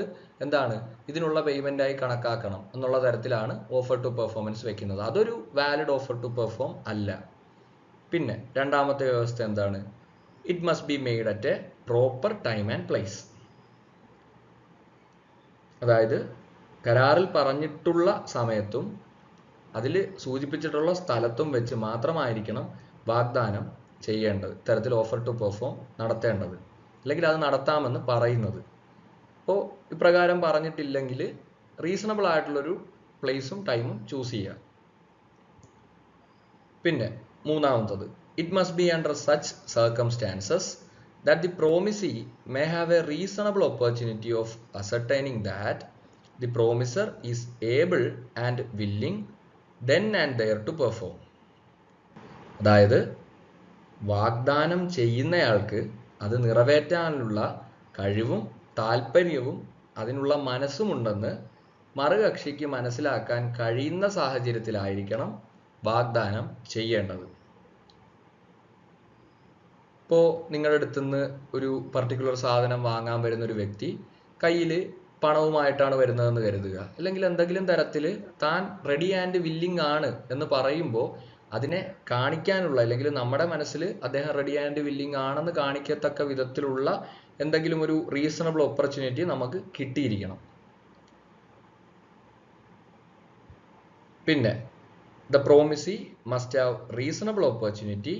എന്താണ് ഇതിനുള്ള പേയ്മെൻ്റായി കണക്കാക്കണം എന്നുള്ള തരത്തിലാണ് ഓഫർ ടു പെർഫോമൻസ് വെക്കുന്നത്. അതൊരു വാലിഡ് ഓഫർ ടു പെർഫോം അല്ല. പിന്നെ രണ്ടാമത്തെ വ്യവസ്ഥ എന്താണ്? It must be made at A proper time and place. അതായത് കരാറിൽ പറഞ്ഞിട്ടുള്ള സമയത്തും അതിൽ സൂചിപ്പിച്ചിട്ടുള്ള സ്ഥലത്തും വെച്ച് മാത്രമായിരിക്കണം വാഗ്ദാനം ചെയ്യേണ്ടത്, ഇത്തരത്തിൽ ഓഫർ ടു പെർഫോം നടത്തേണ്ടത്, അല്ലെങ്കിൽ അത് നടത്താമെന്ന് പറയുന്നത്. അപ്പോൾ ഇപ്രകാരം പറഞ്ഞിട്ടില്ലെങ്കിൽ റീസണബിൾ ആയിട്ടുള്ളൊരു പ്ലേസും ടൈമും ചൂസ് ചെയ്യുക. പിന്നെ മൂന്നാമത്തത് it must B under such circumstances that the promisee may have a reasonable opportunity of ascertaining that the promiser is able and willing then and there to perform. അതായത് വാഗ്ദാനം ചെയ്യുന്നയാൾക്ക് അത് നിറവേറ്റാനുള്ള കഴിവും താല്പര്യവും അതിനുള്ള മനസ്സുമുണ്ടെന്ന് മറുകക്ഷിക്ക് മനസ്സിലാക്കാൻ കഴിയുന്ന സാഹചര്യത്തിലായിരിക്കണം വാഗ്ദാനം ചെയ്യേണ്ടത്. ഇപ്പോൾ നിങ്ങളുടെ അടുത്ത് നിന്ന് ഒരു പർട്ടിക്കുലർ സാധനം വാങ്ങാൻ വരുന്ന ഒരു വ്യക്തി കയ്യിൽ പണവുമായിട്ടാണ് വരുന്നതെന്ന് കരുതുക, അല്ലെങ്കിൽ എന്തെങ്കിലും തരത്തിൽ താൻ റെഡി ആൻഡ് വില്ലിങ് ആണ് എന്ന് പറയുമ്പോൾ അതിനെ കാണിക്കാനുള്ള അല്ലെങ്കിൽ നമ്മുടെ മനസ്സിൽ അദ്ദേഹം റെഡി ആൻഡ് വില്ലിങ് ആണെന്ന് കാണിക്കത്തക്ക വിധത്തിലുള്ള എന്തെങ്കിലും ഒരു റീസണബിൾ ഓപ്പർച്യൂണിറ്റി നമുക്ക് കിട്ടിയിരിക്കണം. പിന്നെ the promisee must have reasonable opportunity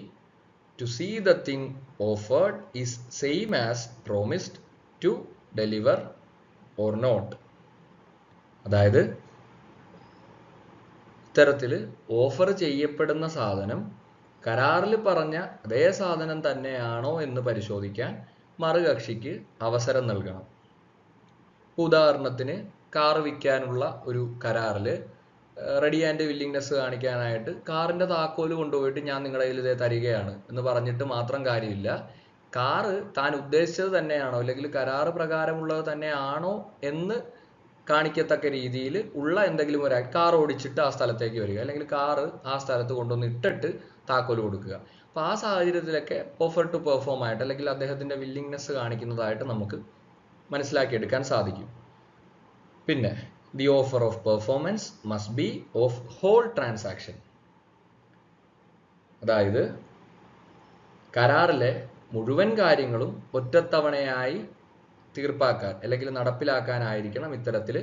to see the thing offered is same as promised to deliver or not. അതായത് ഇത്തരത്തിൽ ഓഫർ ചെയ്യപ്പെടുന്ന സാധനം കരാറിൽ പറഞ്ഞ അതേ സാധനം തന്നെയാണോ എന്ന് പരിശോധിക്കാൻ മറുകക്ഷിക്ക് അവസരം നൽകണം. ഉദാഹരണത്തിന് കാർ വിൽക്കാനുള്ള ഒരു കരാറിൽ റെഡി ആൻഡ് വില്ലിങ്നെസ് കാണിക്കാനായിട്ട് കാറിൻ്റെ താക്കോല് കൊണ്ടുപോയിട്ട് ഞാൻ നിങ്ങളുടെ കയ്യിൽ ഇതേ തരികയാണ് എന്ന് പറഞ്ഞിട്ട് മാത്രം കാര്യമില്ല. കാറ് താൻ ഉദ്ദേശിച്ചത് തന്നെയാണോ അല്ലെങ്കിൽ കരാറ് പ്രകാരമുള്ളത് തന്നെയാണോ എന്ന് കാണിക്കത്തക്ക രീതിയിൽ ഉള്ള എന്തെങ്കിലും ഒരു കാർ ഓടിച്ചിട്ട് ആ സ്ഥലത്തേക്ക് വരിക, അല്ലെങ്കിൽ കാറ് ആ സ്ഥലത്ത് കൊണ്ടുവന്ന് ഇട്ടിട്ട് താക്കോല് കൊടുക്കുക. അപ്പോൾ ആ സാഹചര്യത്തിലൊക്കെ ഓഫർ ടു പെർഫോം ആയിട്ട് അല്ലെങ്കിൽ അദ്ദേഹത്തിൻ്റെ വില്ലിങ്നെസ് കാണിക്കുന്നതായിട്ട് നമുക്ക് മനസ്സിലാക്കിയെടുക്കാൻ സാധിക്കും. പിന്നെ the offer of performance must be of whole transaction. അതായത് കരാറിലെ മുഴുവൻ കാര്യങ്ങളും ഒറ്റത്തവണയായി തീർപ്പാക്കാൻ അല്ലെങ്കിൽ നടപ്പിലാക്കാനായിരിക്കണം ഇത്തരത്തിൽ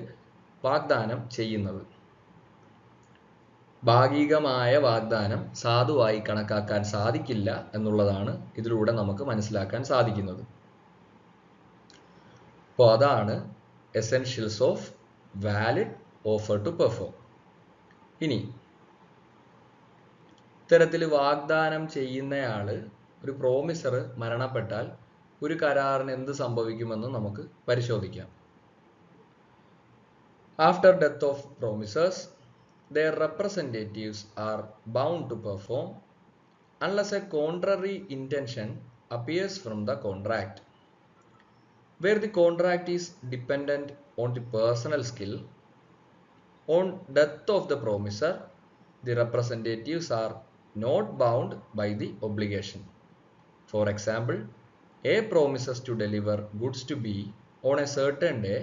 വാഗ്ദാനം ചെയ്യുന്നത്. ഭാഗികമായ വാഗ്ദാനം സാധുവായി കണക്കാക്കാൻ സാധിക്കില്ല എന്നുള്ളതാണ് ഇതിലൂടെ നമുക്ക് മനസ്സിലാക്കാൻ സാധിക്കുന്നത്. അപ്പോൾ അതാണ് essentials of valid offer to perform. ഇനി ഇത്തരത്തിൽ വാഗ്ദാനം ചെയ്യുന്നയാള് ഒരു പ്രോമിസർ മരണപ്പെട്ടാൽ ഒരു കരാറിന് എന്ത് സംഭവിക്കുമെന്ന് നമുക്ക് പരിശോധിക്കാം. After death of promisers, their representatives are bound to perform unless a contrary intention appears from the contract. Where the contract is dependent on the personal skill, on death of the promiser, the representatives are not bound by the obligation. For example, A promises to deliver goods to B on a certain day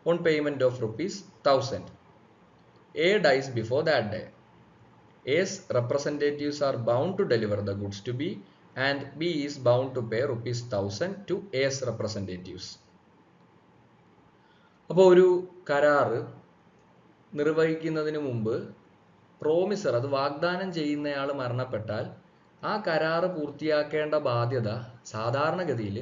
on payment of ₹1,000. A dies before that day. A's representatives are bound to deliver the goods to B and B is bound to pay ₹1,000 to A's representatives. അപ്പോൾ ഒരു കരാറ് നിർവഹിക്കുന്നതിന് മുമ്പ് promisor, അത് വാഗ്ദാനം ചെയ്യുന്നയാൾ മരണപ്പെട്ടാൽ ആ കരാറ് പൂർത്തിയാക്കേണ്ട ബാധ്യത സാധാരണഗതിയിൽ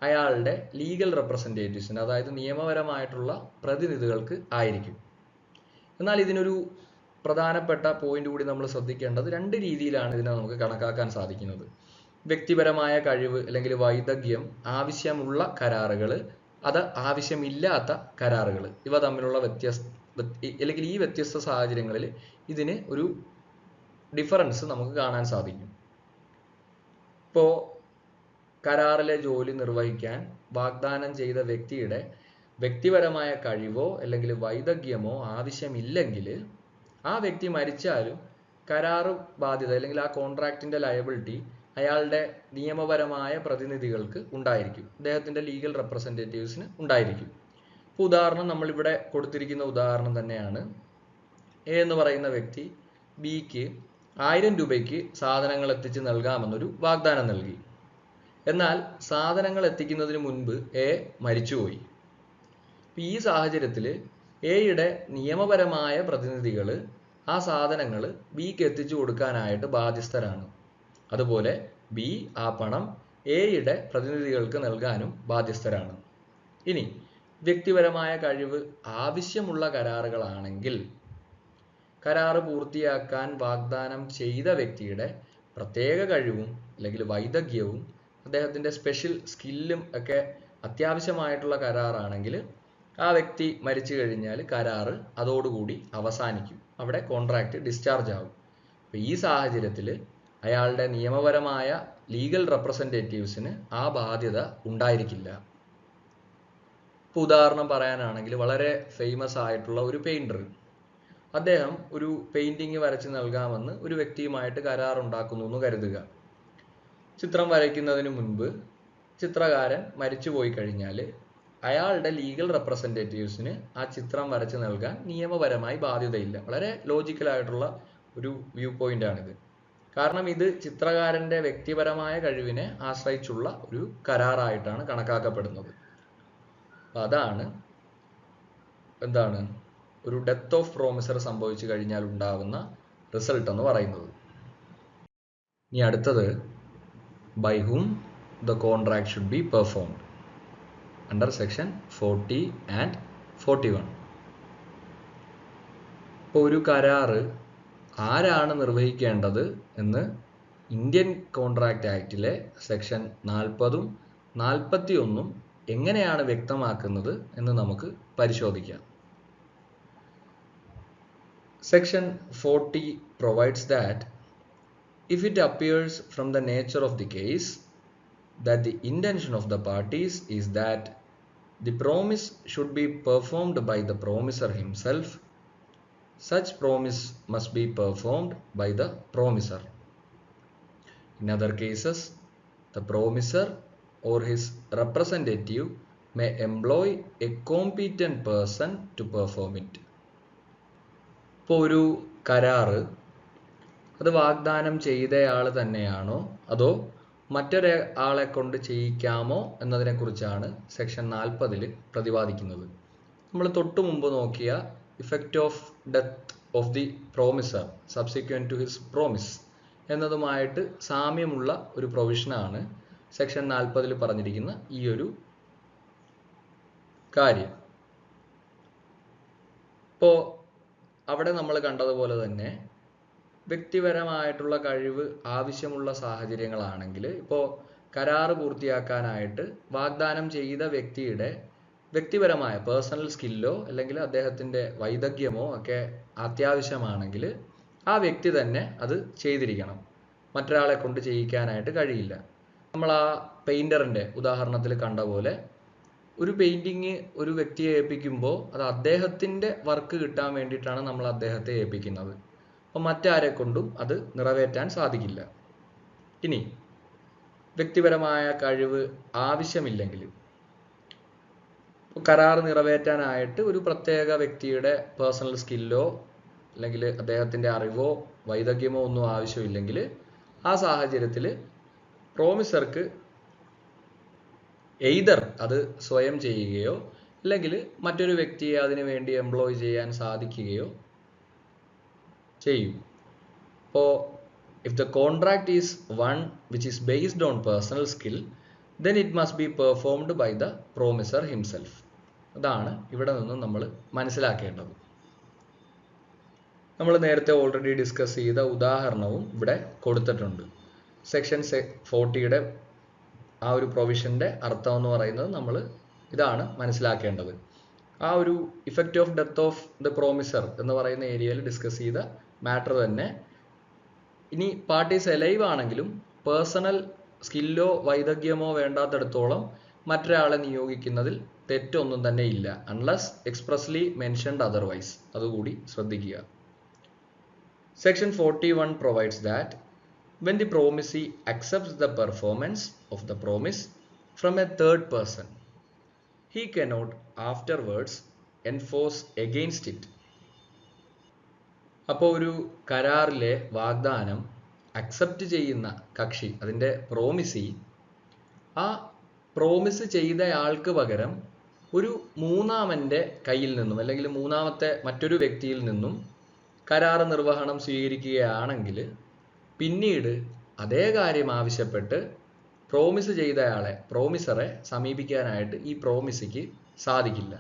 അയാളുടെ ലീഗൽ റെപ്രസെൻറ്റേറ്റീവ്സിന്, അതായത് നിയമപരമായിട്ടുള്ള പ്രതിനിധികൾക്ക് ആയിരിക്കും. എന്നാൽ ഇതിനൊരു പ്രധാനപ്പെട്ട പോയിന്റ് കൂടി നമ്മൾ ശ്രദ്ധിക്കേണ്ടത്, രണ്ട് രീതിയിലാണ് ഇതിനെ നമുക്ക് കണക്കാക്കാൻ സാധിക്കുന്നത്. വ്യക്തിപരമായ കഴിവ് അല്ലെങ്കിൽ വൈദഗ്ധ്യം ആവശ്യമുള്ള കരാറുകൾ, അത് ആവശ്യമില്ലാത്ത കരാറുകൾ, ഇവ തമ്മിലുള്ള അല്ലെങ്കിൽ ഈ വ്യത്യസ്ത സാഹചര്യങ്ങളിൽ ഇതിന് ഒരു ഡിഫറൻസ് നമുക്ക് കാണാൻ സാധിക്കും. ഇപ്പോൾ കരാറിലെ ജോലി നിർവഹിക്കാൻ വാഗ്ദാനം ചെയ്ത വ്യക്തിയുടെ വ്യക്തിപരമായ കഴിവോ അല്ലെങ്കിൽ വൈദഗ്ധ്യമോ ആവശ്യമില്ലെങ്കിൽ ആ വ്യക്തി മരിച്ചാലും കരാറ് ബാധ്യത അല്ലെങ്കിൽ ആ കോൺട്രാക്റ്റിന്റെ ലയബിലിറ്റി അയാളുടെ നിയമപരമായ പ്രതിനിധികൾക്ക് ഉണ്ടായിരിക്കും, അദ്ദേഹത്തിന്റെ ലീഗൽ റെപ്രസെൻറ്റേറ്റീവ്സിന് ഉണ്ടായിരിക്കും. ഇപ്പോൾ ഉദാഹരണം നമ്മളിവിടെ കൊടുത്തിരിക്കുന്ന ഉദാഹരണം തന്നെയാണ്. എ എന്ന് പറയുന്ന വ്യക്തി ബിക്ക് 1000 രൂപയ്ക്ക് സാധനങ്ങൾ എത്തിച്ച് നൽകാമെന്നൊരു വാഗ്ദാനം നൽകി. എന്നാൽ സാധനങ്ങൾ എത്തിക്കുന്നതിന് മുൻപ് എ മരിച്ചുപോയി. ഈ സാഹചര്യത്തിൽ എയുടെ നിയമപരമായ പ്രതിനിധികൾ ആ സാധനങ്ങൾ ബിക്ക് എത്തിച്ചു കൊടുക്കാനായിട്ട് ബാധ്യസ്ഥരാണ്. അതുപോലെ ബി ആ പണം എയുടെ പ്രതിനിധികൾക്ക് നൽകാനും ബാധ്യസ്ഥരാണ്. ഇനി വ്യക്തിപരമായ കഴിവ് ആവശ്യമുള്ള കരാറുകളാണെങ്കിൽ കരാറ് പൂർത്തിയാക്കാൻ വാഗ്ദാനം ചെയ്ത വ്യക്തിയുടെ പ്രത്യേക കഴിവും അല്ലെങ്കിൽ വൈദഗ്ധ്യവും അദ്ദേഹത്തിൻ്റെ സ്പെഷ്യൽ സ്കില്ലും ഒക്കെ അത്യാവശ്യമായിട്ടുള്ള കരാറാണെങ്കിൽ ആ വ്യക്തി മരിച്ചു കഴിഞ്ഞാൽ കരാറ് അതോടുകൂടി അവസാനിക്കും, അവിടെ കോൺട്രാക്റ്റ് ഡിസ്ചാർജ് ആകും. അപ്പോൾ ഈ സാഹചര്യത്തിൽ അയാളുടെ നിയമപരമായ ലീഗൽ റെപ്രസെൻറ്റേറ്റീവ്സിന് ആ ബാധ്യത ഉണ്ടായിരിക്കില്ല. ഇപ്പോൾ ഉദാഹരണം പറയാനാണെങ്കിൽ വളരെ ഫേമസ് ആയിട്ടുള്ള ഒരു പെയിൻറ്റർ, അദ്ദേഹം ഒരു പെയിൻറ്റിങ് വരച്ച് നൽകാമെന്ന് ഒരു വ്യക്തിയുമായിട്ട് കരാറുണ്ടാക്കുന്നു എന്ന് കരുതുക. ചിത്രം വരയ്ക്കുന്നതിന് മുൻപ് ചിത്രകാരൻ മരിച്ചു പോയി കഴിഞ്ഞാൽ അയാളുടെ ലീഗൽ റെപ്രസെൻറ്റേറ്റീവ്സിന് ആ ചിത്രം വരച്ച് നൽകാൻ നിയമപരമായി ബാധ്യതയില്ല. വളരെ ലോജിക്കലായിട്ടുള്ള ഒരു വ്യൂ പോയിന്റാണിത്. കാരണം ഇത് ചിത്രകാരൻ്റെ വ്യക്തിപരമായ കഴിവിനെ ആശ്രയിച്ചുള്ള ഒരു കരാറായിട്ടാണ് കണക്കാക്കപ്പെടുന്നത്. അതാണ് എന്താണ് ഒരു ഡെത്ത് ഓഫ് പ്രോമിസർ സംഭവിച്ചു കഴിഞ്ഞാൽ ഉണ്ടാകുന്ന റിസൾട്ട് എന്ന് പറയുന്നത്. ഇനി അടുത്തത്, by whom the contract should be performed under section 40 and 41. ഇപ്പോൾ ഒരു കരാറ് ആരാണ് നിർവഹിക്കേണ്ടത് എന്ന് ഇന്ത്യൻ കോൺട്രാക്റ്റ് ആക്ടിലെ സെക്ഷൻ 40 41 എങ്ങനെയാണ് വ്യക്തമാക്കുന്നത് എന്ന് നമുക്ക് പരിശോധിക്കാം. Section 40 provides that if it appears from the nature of the case that the intention of the parties is that the promise should be performed by the promiser himself, such promise must be performed by the promiser. In other cases, the promiser or his representative may employ a competent person to perform it. ഇപ്പോൾ ഒരു കരാറ് അത് വാഗ്ദാനം ചെയ്തയാൾ തന്നെയാണോ അതോ മറ്റൊരാളെ കൊണ്ട് ചെയ്യിക്കാമോ എന്നതിനെക്കുറിച്ചാണ് സെക്ഷൻ 40 പ്രതിപാദിക്കുന്നത്. നമ്മൾ തൊട്ടു മുമ്പ് നോക്കിയ effect of death of the promisor subsequent to his promise എന്നതുമായിട്ട് സാമ്യമുള്ള ഒരു പ്രൊവിഷനാണ് സെക്ഷൻ 40 പറഞ്ഞിരിക്കുന്ന ഈ ഒരു കാര്യം. ഇപ്പോൾ അവിടെ നമ്മൾ കണ്ടതുപോലെ തന്നെ വ്യക്തിപരമായിട്ടുള്ള കഴിവ് ആവശ്യമുള്ള സാഹചര്യങ്ങളാണെങ്കിൽ ഇപ്പോൾ കരാറ് പൂർത്തിയാക്കാനായിട്ട് വാഗ്ദാനം ചെയ്ത വ്യക്തിയുടെ വ്യക്തിപരമായ പേഴ്സണൽ സ്കില്ലോ അല്ലെങ്കിൽ അദ്ദേഹത്തിൻ്റെ വൈദഗ്ധ്യമോ ഒക്കെ അത്യാവശ്യമാണെങ്കിൽ ആ വ്യക്തി തന്നെ അത് ചെയ്തിരിക്കണം. മറ്റൊരാളെ കൊണ്ട് ചെയ്യിക്കാനായിട്ട് കഴിയില്ല. നമ്മൾ ആ പെയിൻറ്ററിൻ്റെ ഉദാഹരണത്തിൽ കണ്ട പോലെ ഒരു പെയിൻറ്റിങ് ഒരു വ്യക്തിയെ ഏൽപ്പിക്കുമ്പോൾ അത് അദ്ദേഹത്തിൻ്റെ വർക്ക് കിട്ടാൻ വേണ്ടിയിട്ടാണ് നമ്മൾ അദ്ദേഹത്തെ ഏൽപ്പിക്കുന്നത്. അപ്പം മറ്റാരെ കൊണ്ടും അത് നിറവേറ്റാൻ സാധിക്കില്ല. ഇനി വ്യക്തിപരമായ കഴിവ് ആവശ്യമില്ലെങ്കിൽ കരാർ നിറവേറ്റാനായിട്ട് ഒരു പ്രത്യേക വ്യക്തിയുടെ പേഴ്സണൽ സ്കില്ലോ അല്ലെങ്കിൽ അദ്ദേഹത്തിൻ്റെ അറിവോ വൈദഗ്ധ്യമോ ഒന്നും ആവശ്യമില്ലെങ്കിൽ ആ സാഹചര്യത്തിൽ പ്രോമിസർക്ക് എയ്തർ അത് സ്വയം ചെയ്യുകയോ അല്ലെങ്കിൽ മറ്റൊരു വ്യക്തിയെ അതിനു വേണ്ടി എംപ്ലോയ് ചെയ്യാൻ സാധിക്കുകയോ ചെയ്യും. അപ്പോൾ if the contract is one which is based on personal skill, then it must be performed by the promiser himself. അതാണ് ഇവിടെ നിന്നും നമ്മൾ മനസ്സിലാക്കേണ്ടത്. നമ്മൾ നേരത്തെ ഓൾറെഡി ഡിസ്കസ് ചെയ്ത ഉദാഹരണവും ഇവിടെ കൊടുത്തിട്ടുണ്ട്. സെക്ഷൻ 40 ആ ഒരു പ്രൊവിഷൻ്റെ അർത്ഥം എന്ന് പറയുന്നത് നമ്മൾ ഇതാണ് മനസ്സിലാക്കേണ്ടത്. ആ ഒരു effect of death of the promisor എന്ന് പറയുന്ന ഏരിയയിൽ ഡിസ്കസ് ചെയ്ത മാറ്റർ തന്നെ ഇനി പാർട്ടീസ് എലൈവ് ആണെങ്കിലും പേഴ്സണൽ സ്കില്ലോ വൈദഗ്ധ്യമോ വേണ്ടാത്തിടത്തോളം മറ്റൊരാളെ നിയോഗിക്കുന്നതിൽ തെറ്റൊന്നും തന്നെ ഇല്ല, അൺലസ് എക്സ്പ്രസ്ലി മെൻഷൻഡ് അതർവൈസ്. അതുകൂടി ശ്രദ്ധിക്കുക. Section 41 provides that when the promisee accepts the performance of the promise from a third person, he cannot afterwards enforce against it. അപ്പോൾ ഒരു കരാറിലെ വാഗ്ദാനം അക്സെപ്റ്റ് ചെയ്യുന്ന കക്ഷി, അതിൻ്റെ പ്രോമിസി, ആ പ്രോമിസ് ചെയ്തയാൾക്ക് പകരം ഒരു മൂന്നാമൻ്റെ കയ്യിൽ നിന്നും അല്ലെങ്കിൽ മൂന്നാമത്തെ മറ്റൊരു വ്യക്തിയിൽ നിന്നും കരാർ നിർവഹണം സ്വീകരിക്കുകയാണെങ്കിൽ പിന്നീട് അതേ കാര്യം ആവശ്യപ്പെട്ട് പ്രോമിസ് ചെയ്തയാളെ, പ്രോമിസറെ സമീപിക്കാനായിട്ട് ഈ പ്രോമിസിക്ക് സാധിക്കില്ല.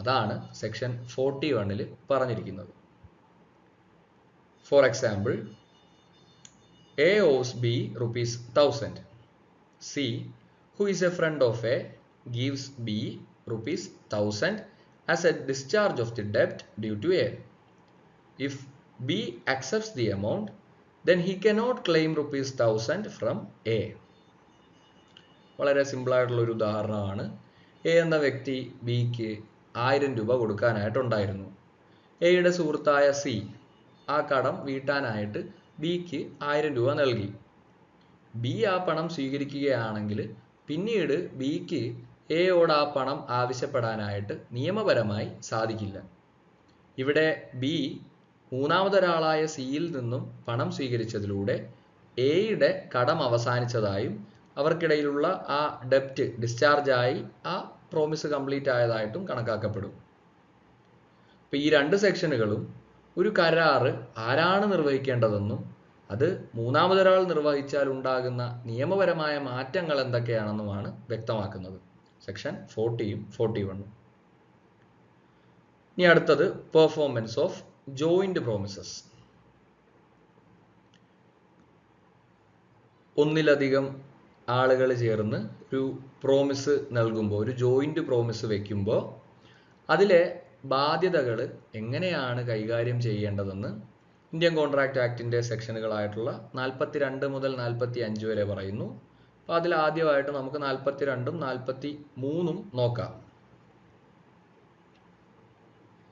അതാണ് സെക്ഷൻ 41 പറഞ്ഞിരിക്കുന്നത്. For example, A owes B ₹1000. C, who is a friend of A, gives B ₹1000 as a discharge of the debt due to A. If B accepts the amount, then he cannot claim ₹1000 from A. വളരെ സിമ്പിളായിട്ടുള്ള ഒരു ഉദാഹരണമാണ്. A എന്ന വ്യക്തി ബിക്ക് 1000 രൂപ കൊടുക്കാനായിട്ടുണ്ടായിരുന്നു. എയുടെ സുഹൃത്തായ സി ആ കടം വീട്ടാനായിട്ട് ബിക്ക് 1000 രൂപ നൽകി. ബി ആ പണം സ്വീകരിക്കുകയാണെങ്കിൽ പിന്നീട് ബിക്ക് എയോട് ആ പണം ആവശ്യപ്പെടാനായിട്ട് നിയമപരമായി സാധിക്കില്ല. ഇവിടെ ബി മൂന്നാമതൊരാളായ സിയിൽ നിന്നും പണം സ്വീകരിച്ചതിലൂടെ എയുടെ കടം അവസാനിച്ചതായും അവർക്കിടയിലുള്ള ആ ഡെപ്റ്റ് ഡിസ്ചാർജായി ആ പ്രോമിസ് കംപ്ലീറ്റ് ആയതായിട്ടും കണക്കാക്കപ്പെടും. അപ്പോൾ ഈ രണ്ട് സെക്ഷനുകളും ഒരു കരാറ് ആരാണ് നിർവഹിക്കേണ്ടതെന്നും അത് മൂന്നാമതൊരാൾ നിർവഹിച്ചാൽ ഉണ്ടാകുന്ന നിയമപരമായ മാറ്റങ്ങൾ എന്തൊക്കെയാണെന്നുമാണ് വ്യക്തമാക്കുന്നത്. സെക്ഷൻ 40യും 41. ഇനി അടുത്തത് പെർഫോമൻസ് ഓഫ് ജോയിന്റ് പ്രോമിസസ്. ഒന്നിലധികം ആളുകൾ ചേർന്ന് ഒരു പ്രോമിസ് നൽകുമ്പോൾ, ഒരു ജോയിന്റ് പ്രോമിസ് വെക്കുമ്പോൾ അതിലെ ബാധ്യതകൾ എങ്ങനെയാണ് കൈകാര്യം ചെയ്യേണ്ടതെന്ന് ഇന്ത്യൻ കോൺട്രാക്ട് ആക്ടിൻ്റെ സെക്ഷനുകളായിട്ടുള്ള 42 മുതൽ 45 വരെ പറയുന്നു. അപ്പോൾ അതിൽ ആദ്യമായിട്ട് നമുക്ക് 42ഉം 43ഉം നോക്കാം.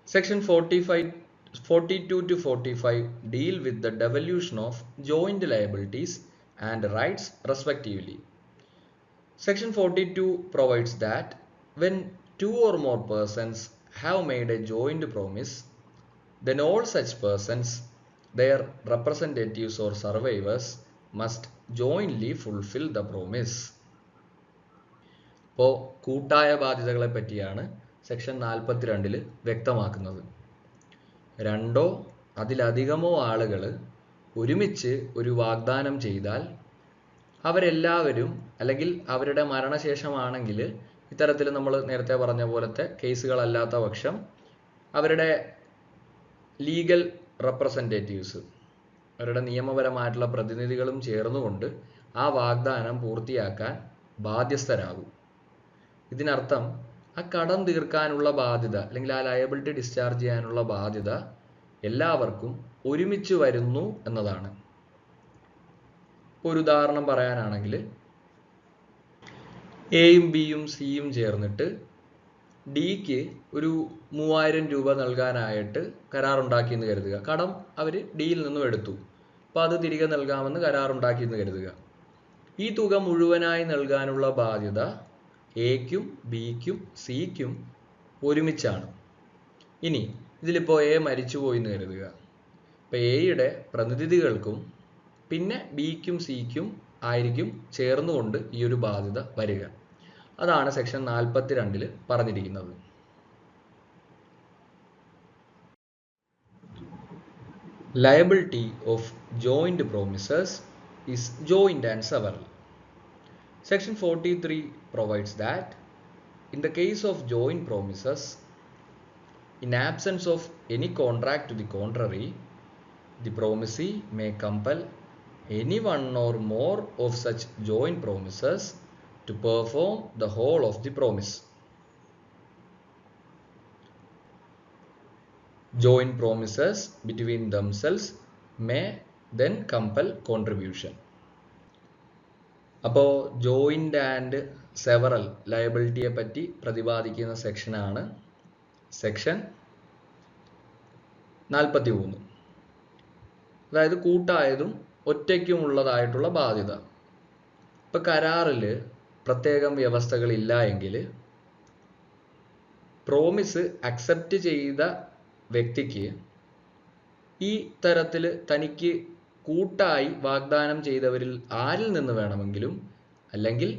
Section 42 to 45 deal with the devolution of joint liabilities and rights respectively. Section 42 provides that when two or more persons have made a joint promise, then all such persons, their representatives or survivors, must jointly fulfill the promise. ഇപ്പോൾ കൂട്ടായ ബാധ്യതകളെ പറ്റിയാണ് section 42 വ്യക്തമാക്കുന്നത്. രണ്ടോ അതിലധികമോ ആളുകൾ ഒരുമിച്ച് ഒരു വാഗ്ദാനം ചെയ്താൽ അവരെല്ലാവരും, അല്ലെങ്കിൽ അവരുടെ മരണശേഷമാണെങ്കിൽ ഇത്തരത്തിൽ നമ്മൾ നേരത്തെ പറഞ്ഞ പോലത്തെ കേസുകളല്ലാത്ത പക്ഷം അവരുടെ ലീഗൽ റെപ്രസെൻറ്റേറ്റീവ്സ്, അവരുടെ നിയമപരമായിട്ടുള്ള പ്രതിനിധികളും ചേർന്നുകൊണ്ട് ആ വാഗ്ദാനം പൂർത്തിയാക്കാൻ ബാധ്യസ്ഥരാകും. ഇതിനർത്ഥം ആ കടം തീർക്കാനുള്ള ബാധ്യത അല്ലെങ്കിൽ ആ ലയബിലിറ്റി ഡിസ്ചാർജ് ചെയ്യാനുള്ള ബാധ്യത എല്ലാവർക്കും ഒരുമിച്ച് വരുന്നു എന്നതാണ്. ഒരു ഉദാഹരണം പറയാനാണെങ്കിൽ എയും ബിയും സിയും ചേർന്നിട്ട് ഡിക്ക് ഒരു 3000 രൂപ നൽകാനായിട്ട് കരാറുണ്ടാക്കിയെന്ന് കരുതുക. കടം അവർ ഡിയിൽ നിന്നും എടുത്തു, അപ്പോൾ അത് തിരികെ നൽകാമെന്ന് കരാറുണ്ടാക്കിയെന്ന് കരുതുക. ഈ തുക മുഴുവനായി നൽകാനുള്ള ബാധ്യത എക്കും ബിക്കും സിക്കും ഒരുമിച്ചാണ്. ഇനി ഇതിലിപ്പോൾ എ മരിച്ചുപോയി എന്ന് കരുതുക. അപ്പോൾ എയുടെ പ്രതിനിധികൾക്കും പിന്നെ ബിക്കും സിക്കും ആയിരിക്കും ചേർന്നുകൊണ്ട് ഈ ഒരു ബാധ്യത വരിക. അതാണ് സെക്ഷൻ 42 പറഞ്ഞിരിക്കുന്നത്. Liability of joint promises is joint and several. Section 43 provides that in the case of joint promises, in absence of any contract to the contrary, the promisee may compel any one or more of such joint promises to perform the whole of the promise. Joint promises between themselves may then compel contribution. അപ്പോൾ joint and several ലയബിലിറ്റിയെ പറ്റി പ്രതിപാദിക്കുന്ന സെക്ഷനാണ് section 43. അതായത് കൂട്ടായതും ഒറ്റയ്ക്കുമുള്ളതായിട്ടുള്ള ബാധ്യത. ഇപ്പം കരാറിൽ പ്രത്യേകം വ്യവസ്ഥകളില്ല എങ്കിൽ പ്രോമിസ് അക്സെപ്റ്റ് ചെയ്ത വ്യക്തിക്ക് ഈ തരത്തിൽ തനിക്ക് കൂട്ടായി വാഗ്ദാനം ചെയ്തവരിൽ ആരിൽ നിന്ന് വേണമെങ്കിലും, അല്ലെങ്കിൽ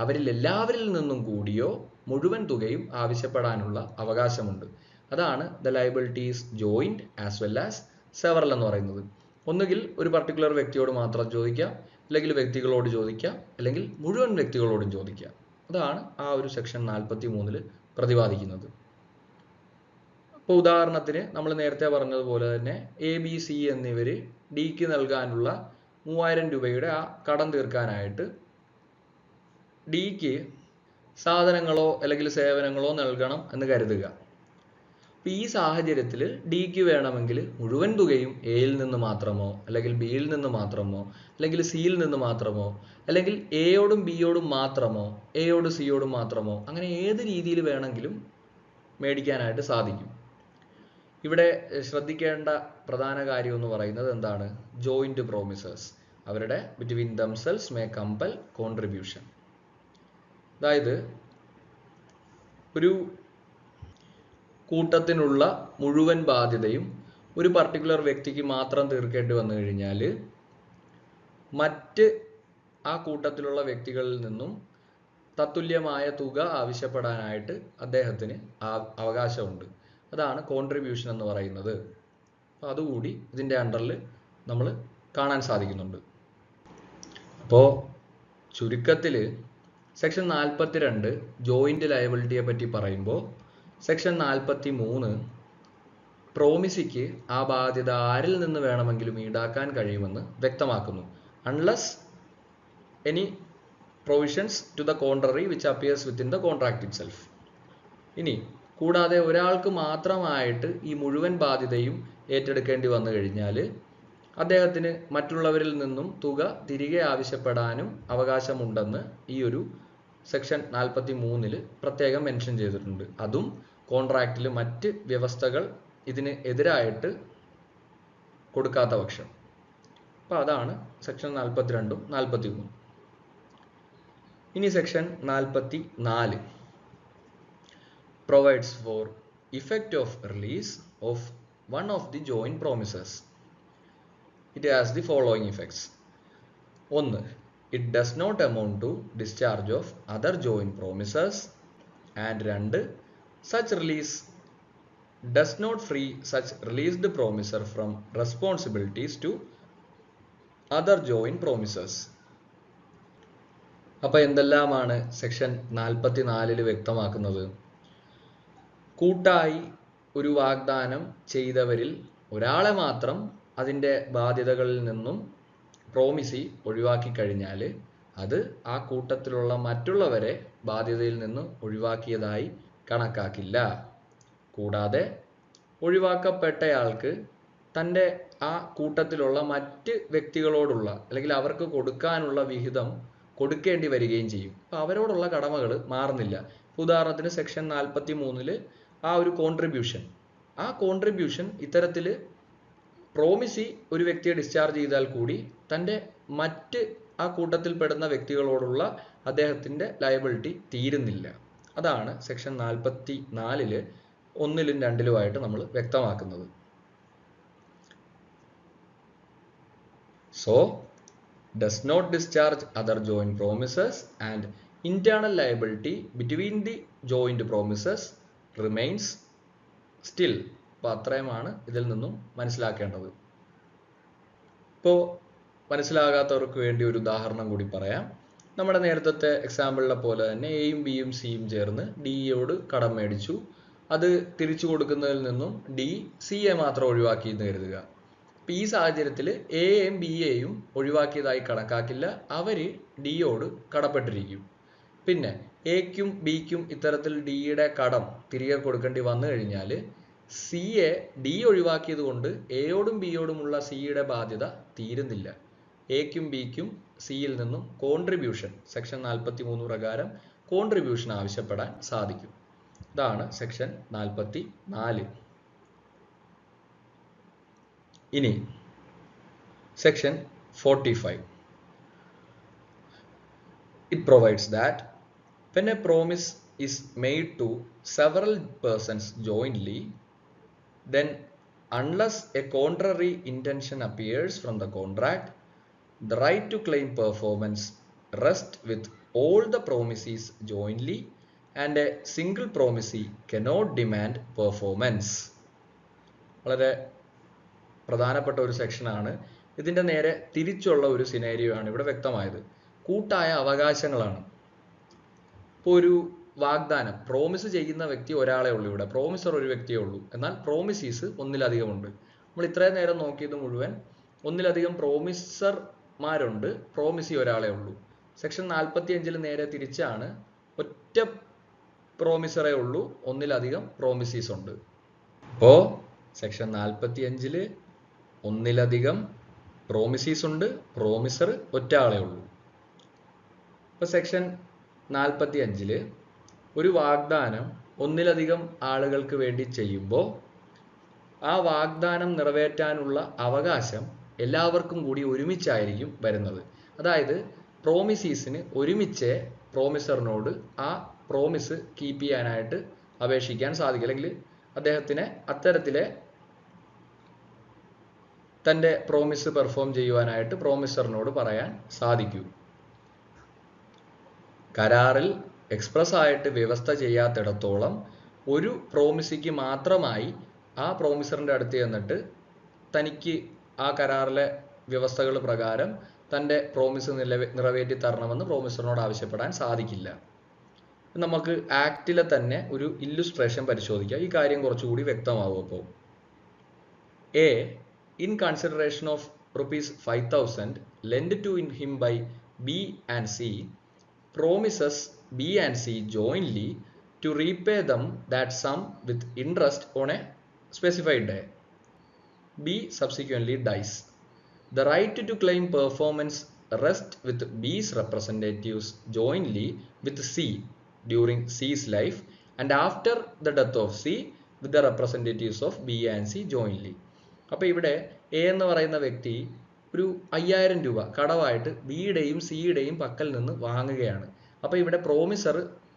അവരിൽ എല്ലാവരിൽ നിന്നും കൂടിയോ മുഴുവൻ തുകയും ആവശ്യപ്പെടാനുള്ള അവകാശമുണ്ട്. അതാണ് the liabilities joint as well as several എന്ന് പറയുന്നത്. ഒന്നുകിൽ ഒരു പർട്ടിക്കുലർ വ്യക്തിയോട് മാത്രം ചോദിക്കാം, അല്ലെങ്കിൽ വ്യക്തികളോട് ചോദിക്കാം, അല്ലെങ്കിൽ മുഴുവൻ വ്യക്തികളോടും ചോദിക്കാം. അതാണ് ആ ഒരു സെക്ഷൻ 43 പ്രതിപാദിക്കുന്നത്. ഇപ്പോൾ ഉദാഹരണത്തിന് നമ്മൾ നേരത്തെ പറഞ്ഞതുപോലെ തന്നെ എ ബി സി എന്നിവർ ഡിക്ക് നൽകാനുള്ള 3000 രൂപയുടെ ആ കടം തീർക്കാനായിട്ട് ഡിക്ക് സാധനങ്ങളോ അല്ലെങ്കിൽ സേവനങ്ങളോ നൽകണം എന്ന് കരുതുക. അപ്പോൾ ഈ സാഹചര്യത്തിൽ ഡിക്ക് വേണമെങ്കിൽ മുഴുവൻ തുകയും എയിൽ നിന്ന് മാത്രമോ, അല്ലെങ്കിൽ ബിയിൽ നിന്ന് മാത്രമോ, അല്ലെങ്കിൽ സിയിൽ നിന്ന് മാത്രമോ, അല്ലെങ്കിൽ എയോടും ബിയോടും മാത്രമോ, എയോട് സിയോടും മാത്രമോ, അങ്ങനെ ഏത് രീതിയിൽ വേണമെങ്കിലും മേടിക്കാനായിട്ട് സാധിക്കും. ഇവിടെ ശ്രദ്ധിക്കേണ്ട പ്രധാന കാര്യം എന്ന് പറയുന്നത് എന്താണ്? ജോയിന്റ് പ്രോമിസസ്, അവരുടെ between themselves may compel contribution. അതായത് ഒരു കൂട്ടത്തിനുള്ള മുഴുവൻ ബാധ്യതയും ഒരു പർട്ടിക്കുലർ വ്യക്തിക്ക് മാത്രം തീർക്കേണ്ടി വന്നു കഴിഞ്ഞാൽ മറ്റ് ആ കൂട്ടത്തിലുള്ള വ്യക്തികളിൽ നിന്നും തത്തുല്യമായ തുക ആവശ്യപ്പെടാനായിട്ട് അദ്ദേഹത്തിന് അവകാശമുണ്ട്. അതാണ് കോൺട്രിബ്യൂഷൻ എന്ന് പറയുന്നത്. അപ്പോൾ അതുകൂടി ഇതിൻ്റെ അണ്ടറിൽ നമ്മൾ കാണാൻ സാധിക്കുന്നുണ്ട്. അപ്പോൾ ചുരുക്കത്തിൽ സെക്ഷൻ 42 ജോയിന്റ് ലയബിലിറ്റിയെ പറ്റി പറയുമ്പോൾ സെക്ഷൻ 43 പ്രോമിസിക്ക് ആ ബാധ്യത ആരിൽ നിന്ന് വേണമെങ്കിലും ഈടാക്കാൻ കഴിയുമെന്ന് വ്യക്തമാക്കുന്നു. Unless any provisions to the contrary which appears within the contract itself. ഇനി കൂടാതെ ഒരാൾക്ക് മാത്രമായിട്ട് ഈ മുഴുവൻ ബാധ്യതയും ഏറ്റെടുക്കേണ്ടി വന്നു കഴിഞ്ഞാൽ അദ്ദേഹത്തിന് മറ്റുള്ളവരിൽ നിന്നും തുക തിരികെ ആവശ്യപ്പെടാനും അവകാശമുണ്ടെന്ന് ഈ ഒരു സെക്ഷൻ 43 പ്രത്യേകം മെൻഷൻ ചെയ്തിട്ടുണ്ട്. അതും കോൺട്രാക്റ്റിൽ മറ്റ് വ്യവസ്ഥകൾ ഇതിന് എതിരായിട്ട് കൊടുക്കാത്ത പക്ഷം. അപ്പോൾ അതാണ് സെക്ഷൻ 42 43. ഇനി section 44 provides for effect of release of one of the joint promises. It has the following effects. 1. It does not amount to discharge of other joint promises. And 2. Such release does not free such released promiser from responsibilities to other joint promises. അപ്പോൾ എന്തെല്ലാമാണ് section 44 വ്യക്തമാക്കുന്നത്? കൂട്ടായി ഒരു വാഗ്ദാനം ചെയ്തവരിൽ ഒരാളെ മാത്രം അതിൻ്റെ ബാധ്യതകളിൽ നിന്നും പ്രോമിസി ഒഴിവാക്കി കഴിഞ്ഞാൽ അത് ആ കൂട്ടത്തിലുള്ള മറ്റുള്ളവരെ ബാധ്യതയിൽ നിന്ന് ഒഴിവാക്കിയതായി കണക്കാക്കില്ല. കൂടാതെ ഒഴിവാക്കപ്പെട്ടയാൾക്ക് തൻ്റെ ആ കൂട്ടത്തിലുള്ള മറ്റ് വ്യക്തികളോടുള്ള അല്ലെങ്കിൽ അവർക്ക് കൊടുക്കാനുള്ള വിഹിതം കൊടുക്കേണ്ടി വരികയും ചെയ്യും. അപ്പോൾ അവരോടുള്ള കടമകൾ മാറുന്നില്ല. ഉദാഹരണത്തിന് സെക്ഷൻ 43 ആ ഒരു കോൺട്രിബ്യൂഷൻ ഇത്തരത്തിൽ പ്രോമിസി ഒരു വ്യക്തിയെ ഡിസ്ചാർജ് ചെയ്താൽ കൂടി തൻ്റെ മറ്റ് ആ കൂട്ടത്തിൽപ്പെടുന്ന വ്യക്തികളോടുള്ള അദ്ദേഹത്തിൻ്റെ ലയബിലിറ്റി തീരുന്നില്ല. അതാണ് സെക്ഷൻ 44 1ലും 2ലുമായിട്ട് നമ്മൾ വ്യക്തമാക്കുന്നത്. So, does not discharge other joint promises and internal liability between the joint promises remains still. അപ്പോൾ അത്രയുമാണ് ഇതിൽ നിന്നും മനസ്സിലാക്കേണ്ടത്. ഇപ്പോൾ മനസ്സിലാകാത്തവർക്ക് വേണ്ടി ഒരു ഉദാഹരണം കൂടി പറയാം. നമ്മുടെ നേരത്തെ എക്സാമ്പിളിലെ പോലെ തന്നെ എയും ബിയും സിയും ചേർന്ന് ഡിയോട് കടം മേടിച്ചു. അത് തിരിച്ചു കൊടുക്കുന്നതിൽ നിന്നും ഡി സിയെ മാത്രം ഒഴിവാക്കി എന്ന് കരുതുക. അപ്പം ഈ സാഹചര്യത്തിൽ എയും ബിയെയും ഒഴിവാക്കിയതായി കണക്കാക്കില്ല. അവർ ഡിയോട് കടപ്പെട്ടിരിക്കും. പിന്നെ എക്കും ബിക്കും ഇത്തരത്തിൽ ഡിയുടെ കടം തിരികെ കൊടുക്കേണ്ടി വന്നു കഴിഞ്ഞാൽ സിയെ ഡി ഒഴിവാക്കിയത് കൊണ്ട് എയോടും ബിയോടുമുള്ള സിയുടെ ബാധ്യത തീരുന്നില്ല. എക്കും ബിക്കും സിയിൽ നിന്നും കോൺട്രിബ്യൂഷൻ സെക്ഷൻ 43 പ്രകാരം കോൺട്രിബ്യൂഷൻ ആവശ്യപ്പെടാൻ സാധിക്കും. ഇതാണ് സെക്ഷൻ 44. ഇനി section 45. It provides that when a promise is made to several persons jointly, then unless a contrary intention appears from the contract, the right to claim performance rests with all the promisees jointly and a single promisee cannot demand performance. വളരെ പ്രധാനപ്പെട്ട ഒരു സെക്ഷനാണ്. ഇതിൻ്റെ നേരെ തിരിച്ചുള്ള ഒരു scenario ആണ് ഇവിടെ വ്യക്തമായത്. കൂട്ടായ അവകാശങ്ങളാണ്. ഇപ്പോൾ ഒരു വാഗ്ദാനം പ്രോമിസ് ചെയ്യുന്ന വ്യക്തി ഒരാളെ ഉള്ളൂ. ഇവിടെ പ്രോമിസർ ഒരു വ്യക്തിയേ ഉള്ളൂ. എന്നാൽ പ്രോമിസീസ് ഒന്നിലധികമുണ്ട്. നമ്മൾ ഇത്രയും നേരം നോക്കിയത് മുഴുവൻ ഒന്നിലധികം പ്രോമിസർമാരുണ്ട്, പ്രോമിസി ഒരാളെ ഉള്ളൂ. സെക്ഷൻ 45 നേരെ തിരിച്ചാണ്. ഒറ്റ പ്രോമിസറേ ഉള്ളൂ, ഒന്നിലധികം പ്രോമിസീസ് ഉണ്ട്. അപ്പോൾ സെക്ഷൻ 45 ഒന്നിലധികം പ്രോമിസീസ് ഉണ്ട്, പ്രോമിസർ ഒറ്റ ആളേ ഉള്ളൂ. ഇപ്പോൾ സെക്ഷൻ 45 ഒരു വാഗ്ദാനം ഒന്നിലധികം ആളുകൾക്ക് വേണ്ടി ചെയ്യുമ്പോൾ ആ വാഗ്ദാനം നിറവേറ്റാനുള്ള അവകാശം എല്ലാവർക്കും കൂടി ഒരുമിച്ചായിരിക്കും വരുന്നത്. അതായത് പ്രോമിസീസിന് ഒരുമിച്ച് പ്രോമിസറിനോട് ആ പ്രോമിസ് കീപ്പ് ചെയ്യാനായിട്ട് അപേക്ഷിക്കാൻ സാധിക്കും. അല്ലെങ്കിൽ അദ്ദേഹത്തിന് അത്തരത്തിലെ തൻ്റെ പ്രോമിസ് പെർഫോം ചെയ്യുവാനായിട്ട് പ്രോമിസറിനോട് പറയാൻ സാധിക്കൂ. കരാറിൽ എക്സ്പ്രസ് ആയിട്ട് വ്യവസ്ഥ ചെയ്യാത്തിടത്തോളം ഒരു പ്രോമിസിക്ക് മാത്രമായി ആ പ്രോമിസറിൻ്റെ അടുത്ത് ചെന്നിട്ട് തനിക്ക് ആ കരാറിലെ വ്യവസ്ഥകൾ പ്രകാരം തൻ്റെ പ്രോമിസ് നിറവേറ്റി തരണമെന്ന് പ്രോമിസറിനോട് ആവശ്യപ്പെടാൻ സാധിക്കില്ല. നമുക്ക് ആക്ടിലെ തന്നെ ഒരു ഇല്ലുസ്ട്രേഷൻ പരിശോധിക്കാം. ഈ കാര്യം കുറച്ചുകൂടി വ്യക്തമാവും. അപ്പോൾ A in consideration of ₹5,000 lent to him by B and C promises B and C jointly to repay them that sum with interest on a specified day. B subsequently dies. The right to claim performance rests with B's representatives jointly with C during C's life and after the death of C with the representatives of B and C jointly. അപ്പോൾ ഇവിടെ A എന്ന് പറയുന്ന വ്യക്തി ഒരു 5000 രൂപ കടവായിട്ട് ബിയുടെയും സിയുടെയും പക്കൽ നിന്ന് വാങ്ങുകയാണ്. അപ്പോൾ ഇവിടെ പ്രോമിസർ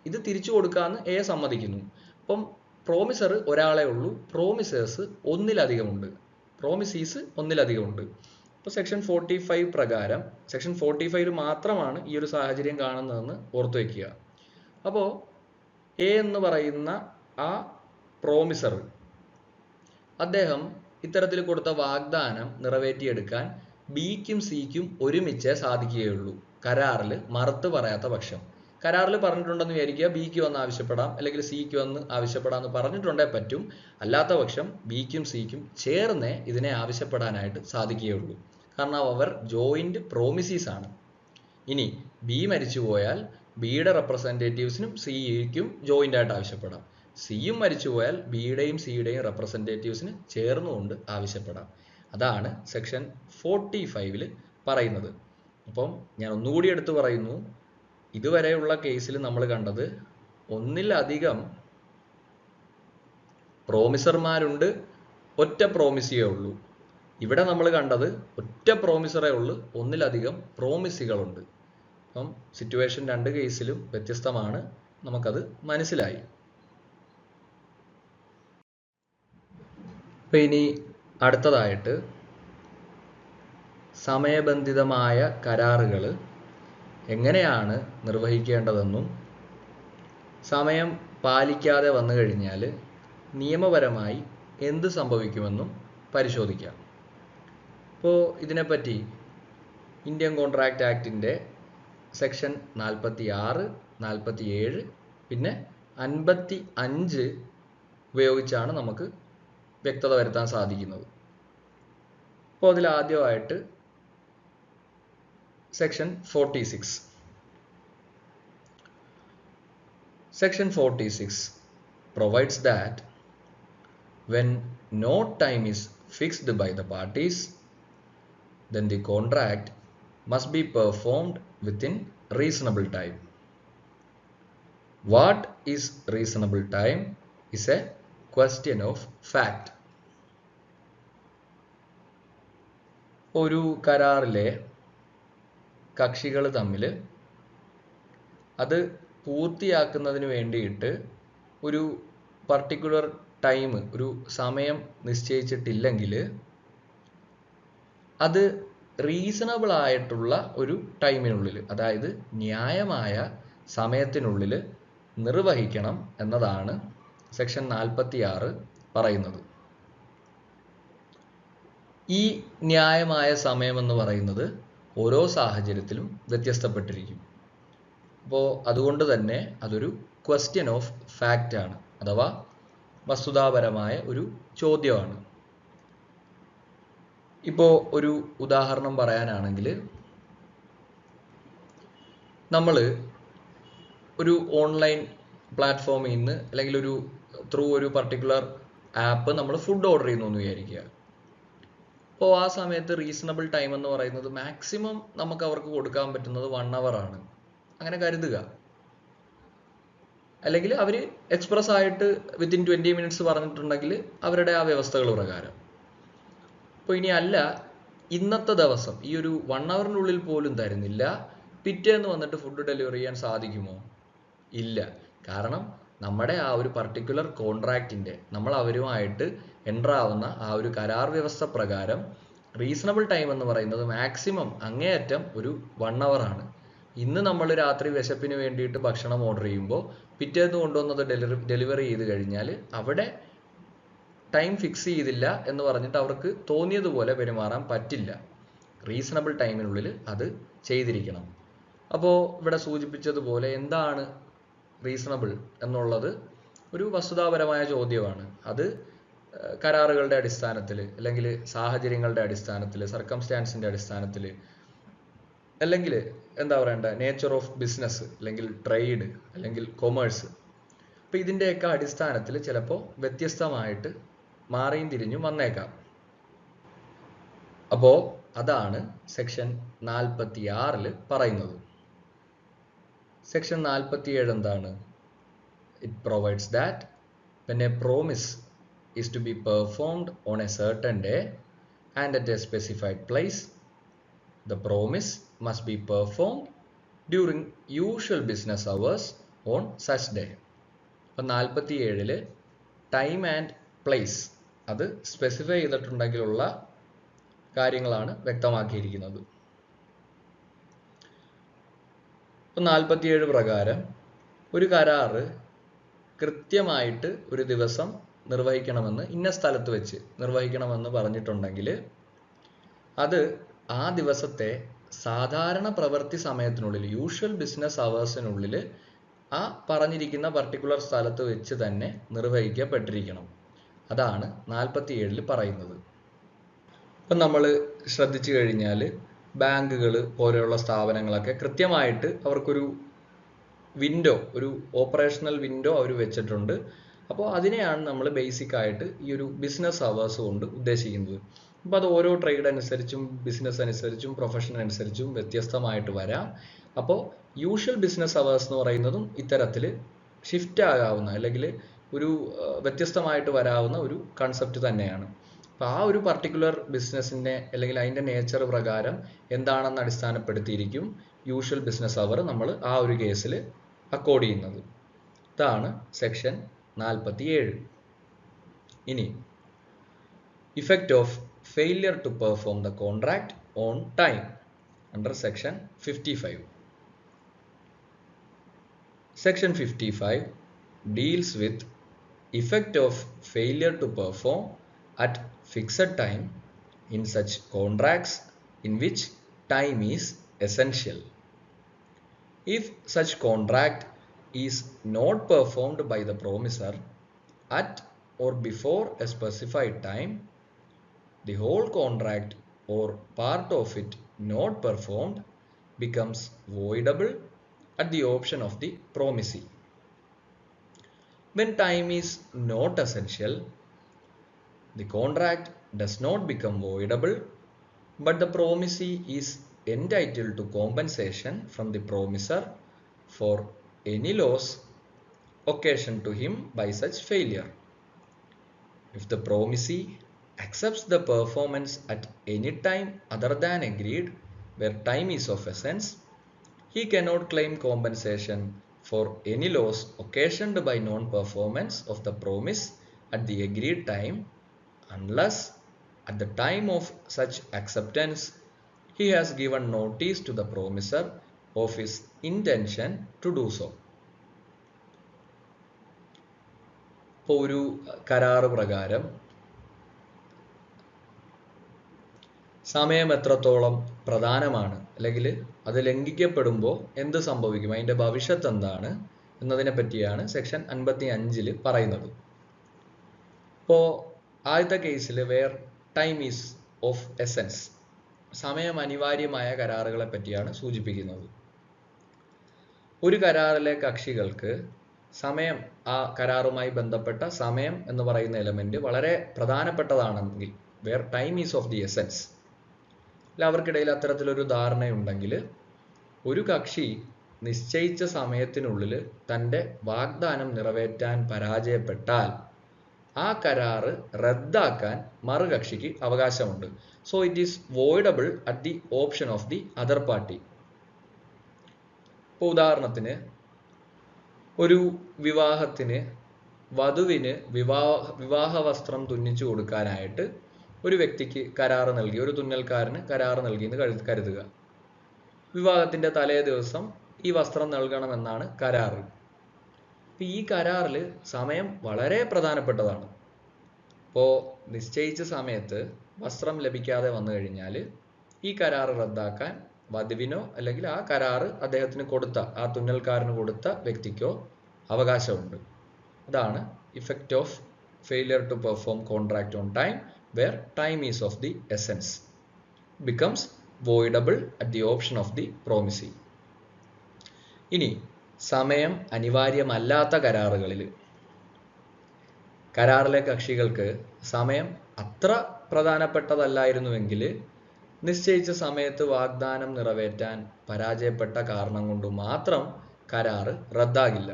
ഇത് തിരിച്ചു കൊടുക്കാമെന്ന് എ സമ്മതിക്കുന്നു. അപ്പം പ്രോമിസർ ഒരാളെ ഉള്ളൂ, പ്രോമിസേഴ്സ് ഒന്നിലധികമുണ്ട്, പ്രോമിസീസ് ഒന്നിലധികമുണ്ട്. ഇപ്പോൾ സെക്ഷൻ 45 പ്രകാരം സെക്ഷൻ 45 മാത്രമാണ് ഈ ഒരു സാഹചര്യം കാണുന്നതെന്ന് ഓർത്തു വയ്ക്കുക. അപ്പോൾ എ എന്ന് പറയുന്ന ആ പ്രോമിസർ അദ്ദേഹം ഇത്തരത്തിൽ കൊടുത്ത വാഗ്ദാനം നിറവേറ്റിയെടുക്കാൻ ബിക്കും സിക്കും ഒരുമിച്ച് സാധിക്കുകയുള്ളൂ, കരാറിൽ മറുത്ത് പറയാത്ത പക്ഷം. കരാറിൽ പറഞ്ഞിട്ടുണ്ടെന്ന് വിചാരിക്കുക, ബിക്ക് വന്ന് ആവശ്യപ്പെടാം അല്ലെങ്കിൽ സിക്ക് വന്ന് ആവശ്യപ്പെടാം എന്ന് പറഞ്ഞിട്ടുണ്ടേ പറ്റും. അല്ലാത്ത പക്ഷം ബിക്കും സിക്കും ചേർന്നേ ഇതിനെ ആവശ്യപ്പെടാനായിട്ട് സാധിക്കുകയുള്ളൂ. കാരണം അവർ ജോയിന്റ് പ്രോമിസീസ് ആണ്. ഇനി ബി മരിച്ചു പോയാൽ ബിയുടെ റെപ്രസെൻറ്റേറ്റീവ്സിനും സിക്കും ജോയിന്റ് ആയിട്ട് ആവശ്യപ്പെടാം. സിയും മരിച്ചു പോയാൽ ബിയുടെയും സിയുടെയും റെപ്രസെൻറ്റേറ്റീവ്സിന് ചേർന്നുകൊണ്ട് ആവശ്യപ്പെടാം. അതാണ് സെക്ഷൻ 45 പറയുന്നത്. അപ്പം ഞാൻ ഒന്നുകൂടി എടുത്തു പറയുന്നു, ഇതുവരെയുള്ള കേസിൽ നമ്മൾ കണ്ടത് ഒന്നിലധികം പ്രോമിസർമാരുണ്ട്, ഒറ്റ പ്രോമിസിയേ ഉള്ളൂ. ഇവിടെ നമ്മൾ കണ്ടത് ഒറ്റ പ്രോമിസറേ ഉള്ളൂ, ഒന്നിലധികം പ്രോമിസികളുണ്ട്. അപ്പം സിറ്റുവേഷൻ രണ്ട് കേസിലും വ്യത്യസ്തമാണ്, നമുക്കത് മനസ്സിലായി. അപ്പം ഇനി അടുത്തതായിട്ട് സമയബന്ധിതമായ കരാറുകൾ എങ്ങനെയാണ് നിർവഹിക്കേണ്ടതെന്നും സമയം പാലിക്കാതെ വന്നു കഴിഞ്ഞാൽ നിയമപരമായി എന്ത് സംഭവിക്കുമെന്നും പരിശോധിക്കാം. അപ്പോൾ ഇതിനെപ്പറ്റി ഇന്ത്യൻ കോൺട്രാക്റ്റ് ആക്ടിൻ്റെ സെക്ഷൻ 46, 47 പിന്നെ 55 ഉപയോഗിച്ചാണ് നമുക്ക് വ്യക്തത വരുത്താൻ സാധിക്കുന്നത്. അപ്പോൾ അതിൽ ആദ്യമായിട്ട് section 46. Section 46 provides that when no time is fixed by the parties, then the contract must be performed within reasonable time. What is reasonable time is a question of fact. ഒരു കരാറിലെ കക്ഷികൾ തമ്മിൽ അത് പൂർത്തിയാക്കുന്നതിന് വേണ്ടിയിട്ട് ഒരു പർട്ടിക്കുലർ ടൈം, ഒരു സമയം നിശ്ചയിച്ചിട്ടില്ലെങ്കിൽ അത് റീസണബിൾ ആയിട്ടുള്ള ഒരു ടൈമിനുള്ളിൽ, അതായത് ന്യായമായ സമയത്തിനുള്ളിൽ നിർവഹിക്കണം എന്നതാണ് സെക്ഷൻ 46 പറയുന്നത്. ഈ ന്യായമായ സമയമെന്ന് പറയുന്നത് ഓരോ സാഹചര്യത്തിലും വ്യത്യസ്തപ്പെട്ടിരിക്കും. അപ്പോൾ അതുകൊണ്ട് തന്നെ അതൊരു ക്വസ്റ്റ്യൻ ഓഫ് ഫാക്റ്റ് ആണ്, അഥവാ വസ്തുതാപരമായ ഒരു ചോദ്യമാണ്. ഇപ്പോൾ ഒരു ഉദാഹരണം പറയാനാണെങ്കിൽ, നമ്മൾ ഒരു ഓൺലൈൻ പ്ലാറ്റ്ഫോമിൽ നിന്ന് അല്ലെങ്കിൽ ഒരു ത്രൂ ഒരു പർട്ടിക്കുലർ ആപ്പ് നമ്മൾ ഫുഡ് ഓർഡർ ചെയ്യുന്നു എന്ന് വിചാരിക്കുക. അപ്പോൾ ആ സമയത്ത് റീസണബിൾ ടൈം എന്ന് പറയുന്നത് മാക്സിമം നമുക്ക് അവർക്ക് കൊടുക്കാൻ പറ്റുന്നത് 1 hour ആണ്, അങ്ങനെ കരുതുക. അല്ലെങ്കിൽ അവർ എക്സ്പ്രസ് ആയിട്ട് വിത്തിൻ 20 minutes പറഞ്ഞിട്ടുണ്ടെങ്കിൽ അവരുടെ ആ വ്യവസ്ഥകൾ പ്രകാരം. അപ്പോൾ ഇനി അല്ല, ഇന്നത്തെ ദിവസം ഈ ഒരു 1 hourനുള്ളിൽ പോലും തരുന്നില്ല, പിറ്റേന്ന് വന്നിട്ട് ഫുഡ് ഡെലിവറി ചെയ്യാൻ സാധിക്കുമോ? ഇല്ല. കാരണം നമ്മുടെ ആ ഒരു പർട്ടിക്കുലർ കോൺട്രാക്റ്റിൻ്റെ, നമ്മൾ അവരുമായിട്ട് എൻ്റർ ആവുന്ന ആ ഒരു കരാർ വ്യവസ്ഥ പ്രകാരം റീസണബിൾ ടൈം എന്ന് പറയുന്നത് മാക്സിമം അങ്ങേയറ്റം ഒരു 1 hour ആണ്. ഇന്ന് നമ്മൾ രാത്രി വിശപ്പിന് വേണ്ടിയിട്ട് ഭക്ഷണം ഓർഡർ ചെയ്യുമ്പോൾ പിറ്റേന്ന് കൊണ്ടുവന്നത് ഡെലിവറി ചെയ്ത് കഴിഞ്ഞാൽ അവിടെ ടൈം ഫിക്സ് ചെയ്തില്ല എന്ന് പറഞ്ഞിട്ട് അവർക്ക് തോന്നിയതുപോലെ പെരുമാറാൻ പറ്റില്ല. റീസണബിൾ ടൈമിനുള്ളിൽ അത് ചെയ്തിരിക്കണം. അപ്പോൾ ഇവിടെ സൂചിപ്പിച്ചതുപോലെ എന്താണ് റീസണബിൾ എന്നുള്ളത് ഒരു വസ്തുതാപരമായ ചോദ്യമാണ്. അത് കരാറുകളുടെ അടിസ്ഥാനത്തിൽ അല്ലെങ്കിൽ സാഹചര്യങ്ങളുടെ അടിസ്ഥാനത്തിൽ, സർക്കംസ്റ്റാൻസിൻ്റെ അടിസ്ഥാനത്തിൽ, അല്ലെങ്കിൽ എന്താ പറയണ്ട, നേച്ചർ ഓഫ് ബിസിനസ് അല്ലെങ്കിൽ ട്രേഡ് അല്ലെങ്കിൽ കൊമേഴ്സ്, അപ്പോൾ ഇതിൻ്റെയൊക്കെ അടിസ്ഥാനത്തിൽ ചിലപ്പോൾ വ്യത്യസ്തമായിട്ട് മാറിയും തിരിഞ്ഞും വന്നേക്കാം. അപ്പോൾ അതാണ് സെക്ഷൻ 46 പറയുന്നത്. സെക്ഷൻ 47 എന്താണ്? It provides that when a promise is to be performed on a certain day and at a specified place, the promise must be performed during usual business hours on such day. അപ്പോൾ 47 time and place അത് specify ചെയ്തിട്ടുണ്ടെങ്കിലുള്ള കാര്യങ്ങളാണ് വ്യക്തമാക്കിയിരിക്കുന്നത്. ഇപ്പം 47 പ്രകാരം ഒരു കരാറ് കൃത്യമായിട്ട് ഒരു ദിവസം നിർവഹിക്കണമെന്ന്, ഇന്ന സ്ഥലത്ത് വെച്ച് നിർവഹിക്കണമെന്ന് പറഞ്ഞിട്ടുണ്ടെങ്കിൽ അത് ആ ദിവസത്തെ സാധാരണ പ്രവൃത്തി സമയത്തിനുള്ളിൽ, യൂഷ്വൽ ബിസിനസ് അവേഴ്സിനുള്ളിൽ ആ പറഞ്ഞിരിക്കുന്ന പർട്ടിക്കുലർ സ്ഥലത്ത് വെച്ച് തന്നെ നിർവഹിക്കപ്പെട്ടിരിക്കണം. അതാണ് 47 പറയുന്നത്. ഇപ്പം നമ്മൾ ശ്രദ്ധിച്ചു കഴിഞ്ഞാൽ ബാങ്കുകൾ പോലെയുള്ള സ്ഥാപനങ്ങളൊക്കെ കൃത്യമായിട്ട് അവർക്കൊരു വിൻഡോ, ഒരു ഓപ്പറേഷണൽ വിൻഡോ അവർ വെച്ചിട്ടുണ്ട്. അപ്പോൾ അതിനെയാണ് നമ്മൾ ബേസിക് ആയിട്ട് ഈ ഒരു ബിസിനസ് അവേഴ്സ് കൊണ്ട് ഉദ്ദേശിക്കുന്നത്. അപ്പോൾ അത് ഓരോ ട്രേഡ് അനുസരിച്ചും ബിസിനസ് അനുസരിച്ചും പ്രൊഫഷൻ അനുസരിച്ചും വ്യത്യസ്തമായിട്ട് വരാം. അപ്പോൾ യൂഷ്വൽ ബിസിനസ് അവേഴ്സ് എന്ന് പറയുന്നതും ഇത്തരത്തിൽ ഷിഫ്റ്റ് ആകാവുന്ന അല്ലെങ്കിൽ ഒരു വ്യത്യസ്തമായിട്ട് വരാവുന്ന ഒരു കൺസെപ്റ്റ് തന്നെയാണ്. അപ്പോൾ ആ ഒരു പർട്ടിക്കുലർ ബിസിനസ്സിൻ്റെ അല്ലെങ്കിൽ അതിൻ്റെ നേച്ചർ പ്രകാരം എന്താണെന്ന് അടിസ്ഥാനപ്പെടുത്തിയിരിക്കും യൂഷ്വൽ ബിസിനസ് അവർ നമ്മൾ ആ ഒരു കേസിൽ അക്കോർഡ് ചെയ്യുന്നത്. ഇതാണ് സെക്ഷൻ 47. ഇനി effect of failure to perform the contract on time under section 55. Section 55 deals with effect of failure to perform at fixed time in such contracts in which time is essential. If such contract is not performed by the promisor at or before a specified time, the whole contract or part of it not performed becomes voidable at the option of the promisee. When time is not essential, the contract does not become voidable, but the promisee is entitled to compensation from the promisor for any loss occasioned to him by such failure. If the promisee accepts the performance at any time other than agreed, where time is of essence, he cannot claim compensation for any loss occasioned by non-performance of the promise at the agreed time unless at the time of such acceptance he has given notice to the promisor of his intention to do so. ഇപ്പോൾ ഒരു കരാറ് പ്രകാരം സമയം എത്രത്തോളം പ്രധാനമാണ് അല്ലെങ്കിൽ അത് ലംഘിക്കപ്പെടുമ്പോൾ എന്ത് സംഭവിക്കും, അതിൻ്റെ ഭവിഷ്യത്ത് എന്താണ് എന്നതിനെ പറ്റിയാണ് സെക്ഷൻ 55 പറയുന്നത്. ഇപ്പോൾ ആദ്യത്തെ കേസിൽ where time is of essence, സമയം അനിവാര്യമായ കരാറുകളെ പറ്റിയാണ് സൂചിപ്പിക്കുന്നത്. ഒരു കരാറിലെ കക്ഷികൾക്ക് സമയം, ആ കരാറുമായി ബന്ധപ്പെട്ട സമയം എന്ന് പറയുന്ന എലമെന്റ് വളരെ പ്രധാനപ്പെട്ടതാണെങ്കിൽ, where time is of the essence, അവർക്കിടയിൽ അത്തരത്തിലൊരു ധാരണയുണ്ടെങ്കിൽ ഒരു കക്ഷി നിശ്ചയിച്ച സമയത്തിനുള്ളിൽ തൻ്റെ വാഗ്ദാനം നിറവേറ്റാൻ പരാജയപ്പെട്ടാൽ ആ കരാറ് റദ്ദാക്കാൻ മറുകക്ഷിക്ക് അവകാശമുണ്ട്. So it is voidable at the option of the other party. ഇപ്പോൾ ഉദാഹരണത്തിന് ഒരു വിവാഹത്തിന് വധുവിന് വിവാഹ വസ്ത്രം തുന്നിച്ചു കൊടുക്കാനായിട്ട് ഒരു വ്യക്തിക്ക് കരാറ് നൽകി, ഒരു തുന്നൽക്കാരന് കരാറ് നൽകി എന്ന് കരുതുക. വിവാഹത്തിന്റെ തലേ ദിവസം ഈ വസ്ത്രം നൽകണമെന്നാണ് കരാറ്. ഈ കരാറിൽ സമയം വളരെ പ്രധാനപ്പെട്ടതാണ്. ഇപ്പോൾ നിശ്ചയിച്ച സമയത്ത് വസ്ത്രം ലഭിക്കാതെ വന്നു കഴിഞ്ഞാൽ ഈ കരാറ് റദ്ദാക്കാൻ വധുവിനോ അല്ലെങ്കിൽ ആ കരാറ് അദ്ദേഹത്തിന് കൊടുത്ത, ആ തുന്നൽക്കാരന് കൊടുത്ത വ്യക്തിക്കോ അവകാശമുണ്ട്. അതാണ് effect of failure to perform contract on time where time is of the essence becomes voidable at the option of the promisee. ഇനി സമയം അനിവാര്യമല്ലാത്ത കരാറുകളിൽ കരാറിലെ കക്ഷികൾക്ക് സമയം അത്ര പ്രധാനപ്പെട്ടതല്ലായിരുന്നുവെങ്കിൽ നിശ്ചയിച്ച സമയത്ത് വാഗ്ദാനം നിറവേറ്റാൻ പരാജയപ്പെട്ട കാരണം കൊണ്ട് മാത്രം കരാറ് റദ്ദാകില്ല.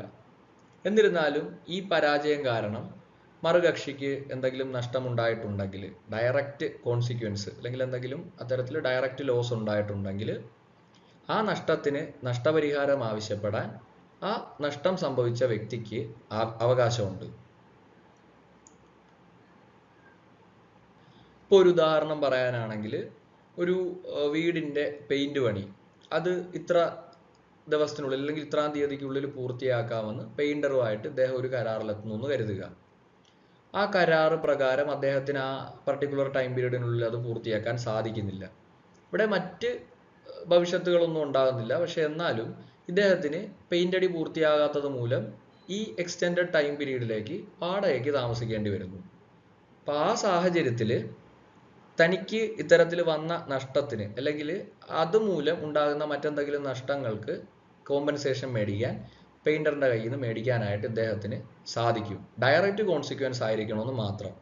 എന്നിരുന്നാലും ഈ പരാജയം കാരണം മറുകക്ഷിക്ക് എന്തെങ്കിലും നഷ്ടമുണ്ടായിട്ടുണ്ടെങ്കിൽ, ഡയറക്റ്റ് കോൺസിക്വൻസ് അല്ലെങ്കിൽ എന്തെങ്കിലും അത്തരത്തിൽ ഡയറക്റ്റ് ലോസ് ഉണ്ടായിട്ടുണ്ടെങ്കിൽ ആ നഷ്ടത്തിന് നഷ്ടപരിഹാരം ആവശ്യപ്പെടാൻ ആ നഷ്ടം സംഭവിച്ച വ്യക്തിക്ക് അവകാശമുണ്ട്. ഇപ്പോൾ ഒരു ഉദാഹരണം പറയാനാണെങ്കിൽ ഒരു വീടിൻ്റെ പെയിന്റ് പണി അത് ഇത്ര ദിവസത്തിനുള്ളിൽ അല്ലെങ്കിൽ ഇത്രാം തീയതിക്കുള്ളിൽ പൂർത്തിയാക്കാമെന്ന് പെയിന്ററുമായിട്ട് ഇദ്ദേഹം ഒരു കരാറിലെത്തുന്നു എന്ന് കരുതുക. ആ കരാറ് പ്രകാരം അദ്ദേഹത്തിന് ആ പർട്ടിക്കുലർ ടൈം പീരീഡിനുള്ളിൽ അത് പൂർത്തിയാക്കാൻ സാധിക്കുന്നില്ല. ഇവിടെ മറ്റ് ഭവിഷ്യത്തുകളൊന്നും ഉണ്ടാകുന്നില്ല. പക്ഷെ എന്നാലും ഇദ്ദേഹത്തിന് പെയിന്റ് അടി പൂർത്തിയാകാത്തത് മൂലം ഈ എക്സ്റ്റെൻഡഡ് ടൈം പീരീഡിലേക്ക് വാടകയ്ക്ക് താമസിക്കേണ്ടി വരുന്നു. അപ്പം ആ സാഹചര്യത്തിൽ തനിക്ക് ഇത്തരത്തിൽ വന്ന നഷ്ടത്തിന് അല്ലെങ്കിൽ അതുമൂലം ഉണ്ടാകുന്ന മറ്റെന്തെങ്കിലും നഷ്ടങ്ങൾക്ക് കോമ്പൻസേഷൻ മേടിക്കാൻ പെയിന്ററിന്റെ കയ്യിൽ നിന്ന് മേടിക്കാനായിട്ട് ഇദ്ദേഹത്തിന് സാധിക്കും. ഡയറക്റ്റ് കോൺസിക്വൻസ് ആയിരിക്കണമെന്ന് മാത്രം.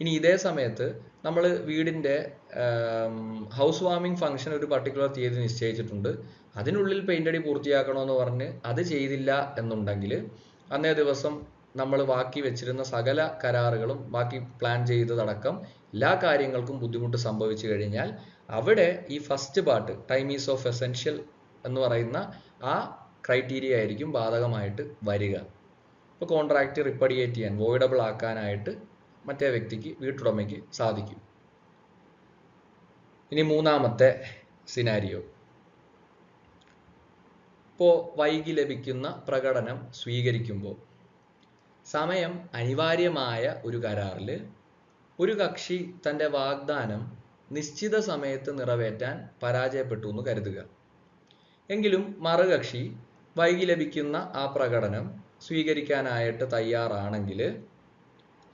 ഇനി ഇതേ സമയത്ത് നമ്മൾ വീടിന്റെ ഹൗസ് വാമിംഗ് ഫംഗ്ഷൻ ഒരു പർട്ടിക്കുലർ തീയതി നിശ്ചയിച്ചിട്ടുണ്ട്, അതിനുള്ളിൽ പെയിന്റ് അടി പൂർത്തിയാക്കണമെന്ന് പറഞ്ഞ് അത് ചെയ്തില്ല എന്നുണ്ടെങ്കിൽ അന്നേ ദിവസം നമ്മൾ ബാക്കി വെച്ചിരുന്ന സകല കരാറുകളും ബാക്കി പ്ലാൻ ചെയ്തതടക്കം എല്ലാ കാര്യങ്ങൾക്കും ബുദ്ധിമുട്ട് സംഭവിച്ചു കഴിഞ്ഞാൽ അവിടെ ഈ first part time is of essential എന്ന് പറയുന്ന ആ ക്രൈറ്റീരിയ ആയിരിക്കും ബാധകമായിട്ട് വരിക. ഇപ്പോൾ കോൺട്രാക്റ്റ് റിപ്പഡിയേറ്റ് ചെയ്യാൻ വോയിഡബിൾ ആക്കാനായിട്ട് മറ്റേ വ്യക്തിക്ക് വീട്ടുടമയ്ക്ക് സാധിക്കും. ഇനി മൂന്നാമത്തെ സിനാരിയോ, ഇപ്പോൾ വൈകി ലഭിക്കുന്ന പ്രകടനം സ്വീകരിക്കുമ്പോൾ സമയം അനിവാര്യമായ ഒരു കരാറിൽ ഒരു കക്ഷി തൻ്റെ വാഗ്ദാനം നിശ്ചിത സമയത്ത് നിറവേറ്റാൻ പരാജയപ്പെട്ടു എന്ന് കരുതുക. എങ്കിലും മറുകക്ഷി വൈകി ലഭിക്കുന്ന ആ പ്രകടനം സ്വീകരിക്കാനായിട്ട് തയ്യാറാണെങ്കിൽ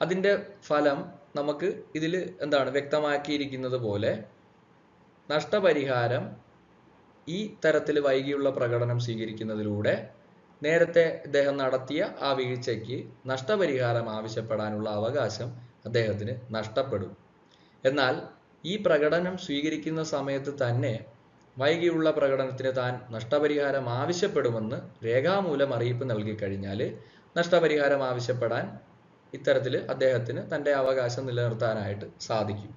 അതിൻ്റെ ഫലം നമുക്ക് ഇതിൽ വ്യക്തമാക്കിയിരിക്കുന്നത് പോലെ നഷ്ടപരിഹാരം ഈ തരത്തിൽ വൈകിയുള്ള പ്രകടനം സ്വീകരിക്കുന്നതിലൂടെ നേരത്തെ അദ്ദേഹം നടത്തിയ ആ വീഴ്ചയ്ക്ക് നഷ്ടപരിഹാരം ആവശ്യപ്പെടാനുള്ള അവകാശം അദ്ദേഹത്തിന് നഷ്ടപ്പെടും. എന്നാൽ ഈ പ്രകടനം സ്വീകരിക്കുന്ന സമയത്ത് തന്നെ വൈകിയുള്ള പ്രകടനത്തിന് താൻ നഷ്ടപരിഹാരം ആവശ്യപ്പെടുമെന്ന് രേഖാമൂലം അറിയിപ്പ് നൽകിക്കഴിഞ്ഞാൽ നഷ്ടപരിഹാരം ആവശ്യപ്പെടാൻ ഇത്തരത്തിൽ അദ്ദേഹത്തിന് തൻ്റെ അവകാശം നിലനിർത്താനായിട്ട് സാധിക്കും.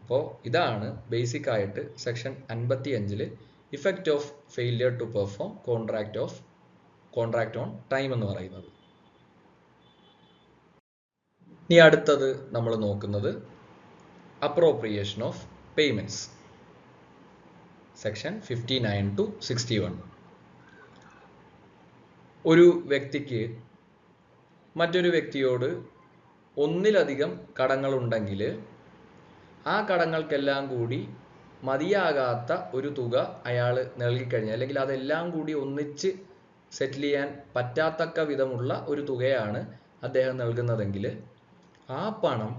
അപ്പോൾ ഇതാണ് ബേസിക് ആയിട്ട് section 55 effect of failure to perform contract on time എന്ന് പറയുന്നത്. ഇനി അടുത്തത് നമ്മൾ നോക്കുന്നത് appropriation of payments, section 59 to 61. ഒരു വ്യക്തിക്ക് മറ്റൊരു വ്യക്തിയോട് ഒന്നിലധികം കടങ്ങളുണ്ടെങ്കിൽ ആ കടങ്ങൾക്കെല്ലാം കൂടി മതിയാകാത്ത ഒരു തുക അയാൾ നൽകിക്കഴിഞ്ഞാൽ അല്ലെങ്കിൽ അതെല്ലാം കൂടി ഒന്നിച്ച് സെറ്റിൽ ചെയ്യാൻ പറ്റാത്തക്ക വിധമുള്ള ഒരു തുകയാണ് അദ്ദേഹം നൽകുന്നതെങ്കിൽ ആ പണം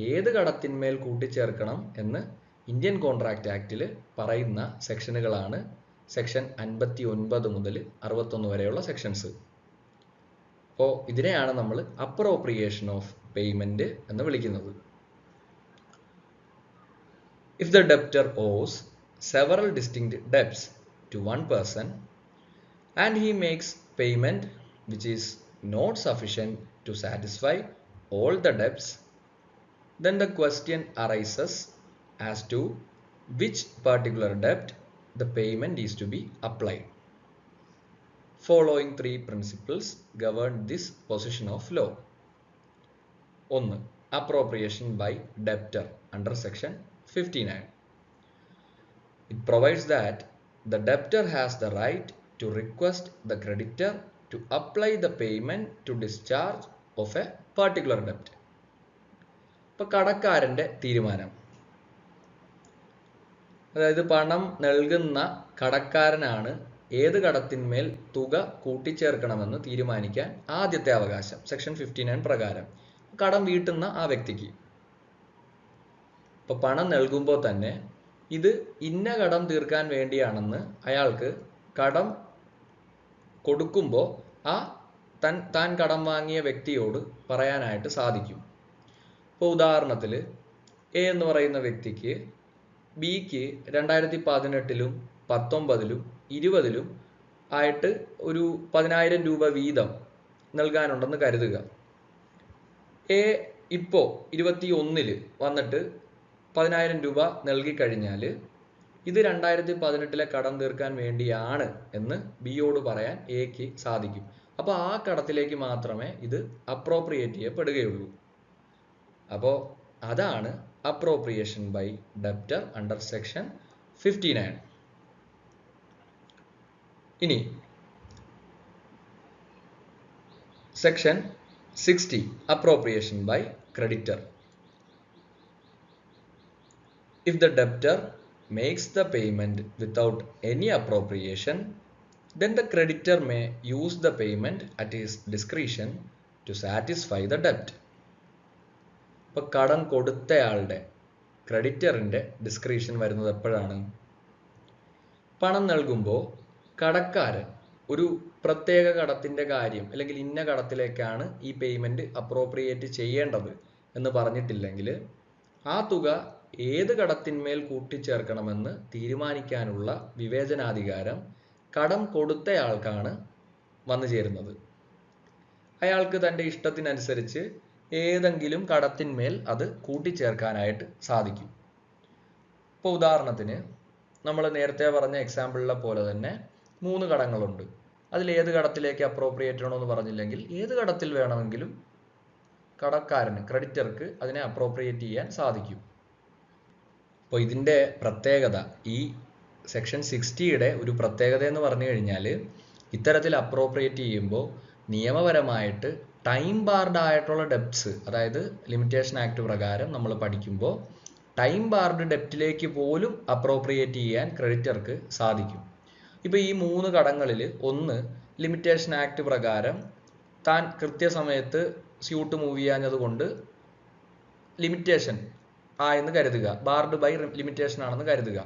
ഏത് കടത്തിന്മേൽ കൂട്ടിച്ചേർക്കണം എന്ന് ഇന്ത്യൻ കോൺട്രാക്ട് ആക്ടിൽ പറയുന്ന സെക്ഷനുകളാണ് സെക്ഷൻ 59 മുതൽ 61 വരെയുള്ള സെക്ഷൻസ്. അപ്പോൾ ഇതിനെയാണ് നമ്മൾ അപ്രോപ്രിയേഷൻ ഓഫ് പേയ്മെന്റ് എന്ന് വിളിക്കുന്നത്. If the debtor owes several distinct debts to one person and he makes payment which is not sufficient to satisfy all the debts, then the question arises as to which particular debt the payment is to be applied. Following three principles govern this position of law. 1. Appropriation by debtor under section 59. It provides that the debtor has the right to request the creditor to apply the payment to discharge of a particular debt. ഇപ്പോൾ കടക്കാരൻ്റെ തീരുമാനം, അതായത് പണം നൽകുന്ന കടക്കാരനാണ് ഏത് കടത്തിന്മേൽ തുക കൂട്ടിച്ചേർക്കണമെന്ന് തീരുമാനിക്കാൻ ആദ്യത്തെ അവകാശം സെക്ഷൻ 59 പ്രകാരം കടം വീട്ടുന്ന ആ വ്യക്തിക്ക്. ഇപ്പൊ പണം നൽകുമ്പോൾ തന്നെ ഇത് ഇന്ന കടം തീർക്കാൻ വേണ്ടിയാണെന്ന് അയാൾക്ക് കടം കൊടുക്കുമ്പോൾ ആ താൻ കടം വാങ്ങിയ വ്യക്തിയോട് പറയാനായിട്ട് സാധിക്കും. ഇപ്പോൾ ഉദാഹരണത്തിൽ എ എന്ന് പറയുന്ന വ്യക്തിക്ക് ബിക്ക് 2018 19 20 ആയിട്ട് ഒരു 10,000 രൂപ വീതം നൽകാനുണ്ടെന്ന് കരുതുക. എ ഇപ്പോൾ 21 വന്നിട്ട് 10,000 രൂപ നൽകിക്കഴിഞ്ഞാൽ ഇത് 2018 കടം തീർക്കാൻ വേണ്ടിയാണ് എന്ന് ബിയോട് പറയാൻ എക്ക് സാധിക്കും. അപ്പോൾ ആ കടത്തിലേക്ക് മാത്രമേ ഇത് അപ്രോപ്രിയേറ്റ് ചെയ്യപ്പെടുകയുള്ളൂ. അപ്പോൾ അതാണ് appropriation by debtor under section 59. ഇനി section 60 appropriation by creditor. If the debtor makes the payment without any appropriation, then the creditor may use the payment at his discretion to satisfy the debt. ഇപ്പോൾ കടം കൊടുത്തയാളുടെ ക്രെഡിറ്ററിൻ്റെ discretion വരുന്നത് എപ്പോഴാണ്? പണം നൽകുമ്പോൾ കടക്കാരൻ ഒരു പ്രത്യേക കടത്തിൻ്റെ കാര്യം അല്ലെങ്കിൽ ഇന്ന കടത്തിലേക്കാണ് ഈ പേയ്മെൻറ്റ് അപ്രോപ്രിയേറ്റ് ചെയ്യേണ്ടത് എന്ന് പറഞ്ഞിട്ടില്ലെങ്കിൽ ആ തുക ഏത് കടത്തിന്മേൽ കൂട്ടിച്ചേർക്കണമെന്ന് തീരുമാനിക്കാനുള്ള വിവേചനാധികാരം കടം കൊടുത്തയാൾക്കാണ് വന്നു ചേരുന്നത്. അയാൾക്ക് തൻ്റെ ഇഷ്ടത്തിനനുസരിച്ച് ഏതെങ്കിലും കടത്തിന്മേൽ അത് കൂട്ടിച്ചേർക്കാനായിട്ട് സാധിക്കും. ഇപ്പോൾ ഉദാഹരണത്തിന് നമ്മൾ നേരത്തെ പറഞ്ഞ എക്സാമ്പിളിലെ പോലെ തന്നെ 3 കടങ്ങളുണ്ട്. അതിൽ ഏത് കടത്തിലേക്ക് അപ്രോപ്രിയേറ്റ് ചെയ്യണമെന്ന് പറഞ്ഞില്ലെങ്കിൽ ഏത് കടത്തിൽ വേണമെങ്കിലും കടക്കാരന് ക്രെഡിറ്റർക്ക് അതിനെ അപ്രോപ്രിയേറ്റ് ചെയ്യാൻ സാധിക്കും. അപ്പോൾ ഇതിൻ്റെ പ്രത്യേകത, ഈ സെക്ഷൻ 60യുടെ ഒരു പ്രത്യേകത എന്ന് പറഞ്ഞു കഴിഞ്ഞാൽ ഇത്തരത്തിൽ അപ്രോപ്രിയേറ്റ് ചെയ്യുമ്പോൾ നിയമപരമായിട്ട് ടൈം ബാർഡ് ആയിട്ടുള്ള ഡെപ്റ്റ്സ്, അതായത് ലിമിറ്റേഷൻ ആക്ട് പ്രകാരം നമ്മൾ പഠിക്കുമ്പോൾ ടൈം ബാർഡ് ഡെപ്റ്റിലേക്ക് പോലും അപ്രോപ്രിയേറ്റ് ചെയ്യാൻ ക്രെഡിറ്റർക്ക് സാധിക്കും. ഇപ്പോൾ ഈ 3 കടങ്ങളിൽ ഒന്ന് ലിമിറ്റേഷൻ ആക്ട് പ്രകാരം താൻ കൃത്യസമയത്ത് സ്യൂട്ട് മൂവ് ചെയ്യാഞ്ഞത് കൊണ്ട് ലിമിറ്റേഷൻ ആയെന്ന് കരുതുക, ബാർഡ് ബൈ ലിമിറ്റേഷൻ ആണെന്ന് കരുതുക.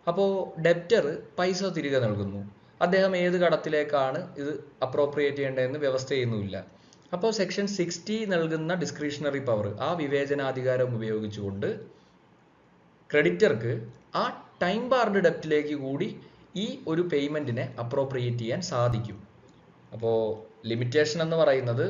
അപ്പോൾ ഡെപ്റ്റർ പൈസ തിരികെ നൽകുന്നു. അദ്ദേഹം ഏത് കടത്തിലേക്കാണ് ഇത് അപ്രോപ്രിയേറ്റ് ചെയ്യേണ്ടതെന്ന് വ്യവസ്ഥ ചെയ്യുന്നുമില്ല. അപ്പോൾ സെക്ഷൻ 60 നൽകുന്ന ഡിസ്ക്രിഷണറി പവർ, ആ വിവേചനാധികാരം ഉപയോഗിച്ചുകൊണ്ട് ക്രെഡിറ്റർക്ക് ആ ടൈം ബാർഡ് ഡെപ്റ്റിലേക്ക് കൂടി ഈ ഒരു പേയ്മെൻറ്റിനെ അപ്രോപ്രിയേറ്റ് ചെയ്യാൻ സാധിക്കും. അപ്പോൾ ലിമിറ്റേഷൻ എന്ന് പറയുന്നത്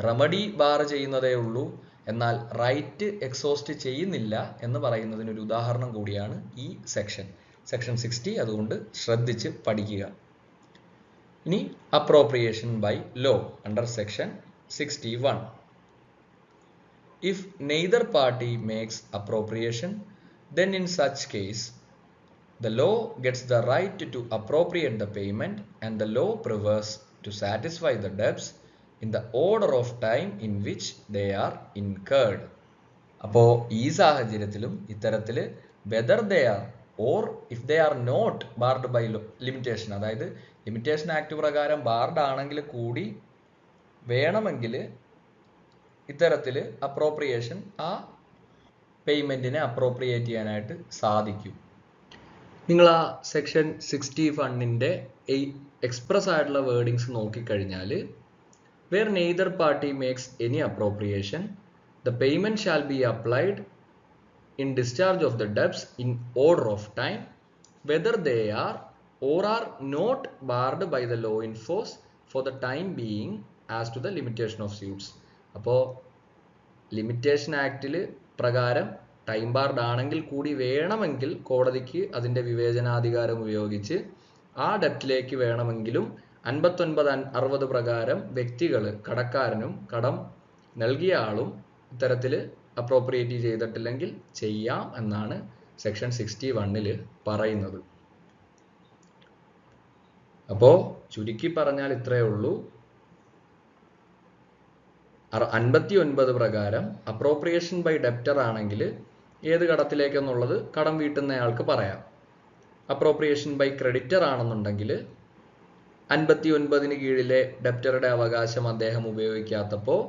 റെമഡി ബാർ ചെയ്യുന്നതേ ഉള്ളൂ, എന്നാൽ റൈറ്റ് എക്സോസ്റ്റ് ചെയ്യുന്നില്ല എന്ന് പറയുന്നതിനൊരു ഉദാഹരണം കൂടിയാണ് ഈ സെക്ഷൻ 60. അതുകൊണ്ട് ശ്രദ്ധിച്ച് പഠിക്കുക. ഇനി appropriation by law under section 61. If neither party makes appropriation, then in such case the law gets the right to appropriate the payment and the law prevails to satisfy the debts in the order of time in which they are incurred. അപ്പോൾ ഈ സാഹചര്യത്തിലും ഇത്തരത്തിൽ whether they are or if they are not barred by limitation, അതായത് limitation act പ്രകാരം Bard ആണെങ്കിൽ കൂടി വേണമെങ്കിൽ ഇത്തരത്തിൽ അപ്രോപ്രിയേഷൻ ആ പേയ്മെൻറ്റിനെ അപ്രോപ്രിയേറ്റ് ചെയ്യാനായിട്ട് സാധിക്കും. നിങ്ങൾ ആ സെക്ഷൻ 61ൻ്റെ എക്സ്പ്രസ് ആയിട്ടുള്ള വേർഡിങ്സ് നോക്കിക്കഴിഞ്ഞാൽ where neither party makes any appropriation, the payment shall be applied in discharge of the debts in order of time, whether they are or are not barred by the law in force for the time being as to the limitation of suits. അപ്പോൾ limitation ആക്ടിൽ പ്രകാരം time Bard ആണെങ്കിൽ കൂടി വേണമെങ്കിൽ കോടതിക്ക് അതിൻ്റെ വിവേചനാധികാരം ഉപയോഗിച്ച് ആ ഡെപ്റ്റിലേക്ക് വേണമെങ്കിലും 59-60 പ്രകാരം വ്യക്തികൾ, കടക്കാരനും കടം നൽകിയ ആളും ഇത്തരത്തിൽ അപ്രോപ്രിയേറ്റ് ചെയ്തിട്ടില്ലെങ്കിൽ ചെയ്യാം എന്നാണ് സെക്ഷൻ 61ൽ പറയുന്നത്. അപ്പോൾ ചുരുക്കി പറഞ്ഞാൽ ഇത്രയേ ഉള്ളൂ. 59 പ്രകാരം അപ്രോപ്രിയേഷൻ ബൈ ഡെപ്റ്റർ ആണെങ്കിൽ ഏത് കടത്തിലേക്കെന്നുള്ളത് കടം വീട്ടുന്നയാൾക്ക് പറയാം. അപ്രോപ്രിയേഷൻ ബൈ ക്രെഡിറ്റർ ആണെന്നുണ്ടെങ്കിൽ 59 കീഴിലെ ഡെപ്റ്ററുടെ അവകാശം അദ്ദേഹം ഉപയോഗിക്കാത്തപ്പോൾ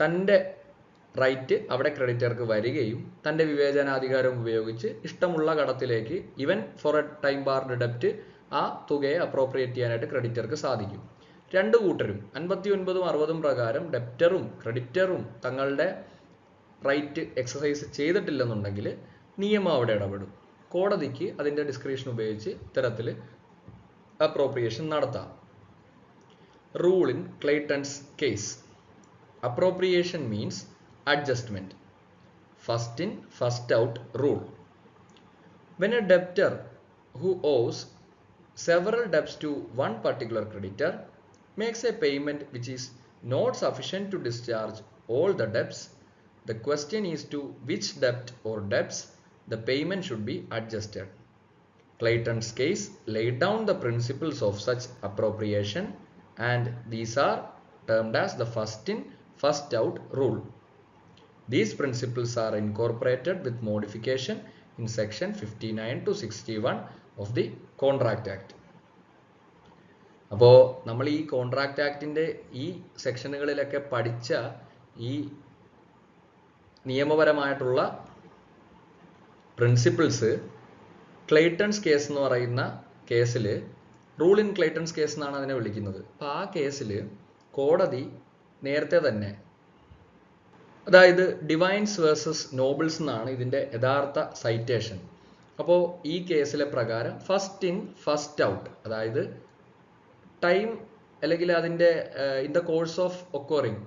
തൻ്റെ റൈറ്റ് അവിടെ ക്രെഡിറ്റർക്ക് വരികയും തൻ്റെ വിവേചനാധികാരം ഉപയോഗിച്ച് ഇഷ്ടമുള്ള കടത്തിലേക്ക് ഇവൻ ഫോർ എ ടൈം ബാർഡ് ഡെപ്റ്റ് ആ തുകയെ അപ്രോപ്രിയേറ്റ് ചെയ്യാനായിട്ട് ക്രെഡിറ്റർക്ക് സാധിക്കും. രണ്ട് കൂട്ടരും 59-ഉം 60-ഉം പ്രകാരം ഡെപ്റ്ററും ക്രെഡിറ്ററും തങ്ങളുടെ റൈറ്റ് എക്സസൈസ് ചെയ്തിട്ടില്ലെന്നുണ്ടെങ്കിൽ നിയമം അവിടെ ഇടപെടും. കോടതിക്ക് അതിൻ്റെ ഡിസ്ക്രിപ്ഷൻ ഉപയോഗിച്ച് ഇത്തരത്തിൽ അപ്രോപ്രിയേഷൻ നടത്താം. Rule in ക്ലെയ്റ്റൺസ് case. Appropriation means adjustment. First in, first out rule. When a debtor who owes several debts to one particular creditor makes a payment which is not sufficient to discharge all the debts, The question is to which debt or debts the payment should be adjusted. Clayton's case laid down the principles of such appropriation, and these are termed as the first in, first out rule. These principles are incorporated with modification in section 59 to 61 of the Contract Act. അപ്പോൾ നമ്മൾ ഈ contract ആക്ടിൻ്റെ ഈ സെക്ഷനുകളിലൊക്കെ പഠിച്ച ഈ നിയമപരമായിട്ടുള്ള principles ക്ലേറ്റൺസ് case എന്ന് പറയുന്ന കേസിൽ റൂൾ ഇൻ ക്ലേറ്റൺസ് കേസ് എന്നാണ് അതിനെ വിളിക്കുന്നത്. അപ്പോൾ ആ കേസിൽ കോടതി നേരത്തെ തന്നെ, അതായത് ഡിവൈൻസ് വേഴ്സസ് നോബിൾസ് എന്നാണ് ഇതിൻ്റെ യഥാർത്ഥ സൈറ്റേഷൻ. അപ്പോൾ ഈ കേസിലെ പ്രകാരം ഫസ്റ്റ് ഇൻ ഫസ്റ്റ് ഔട്ട്, അതായത് ടൈം അല്ലെങ്കിൽ അതിൻ്റെ ഇൻ ദ കോഴ്സ് ഓഫ് ഒക്കോറിങ്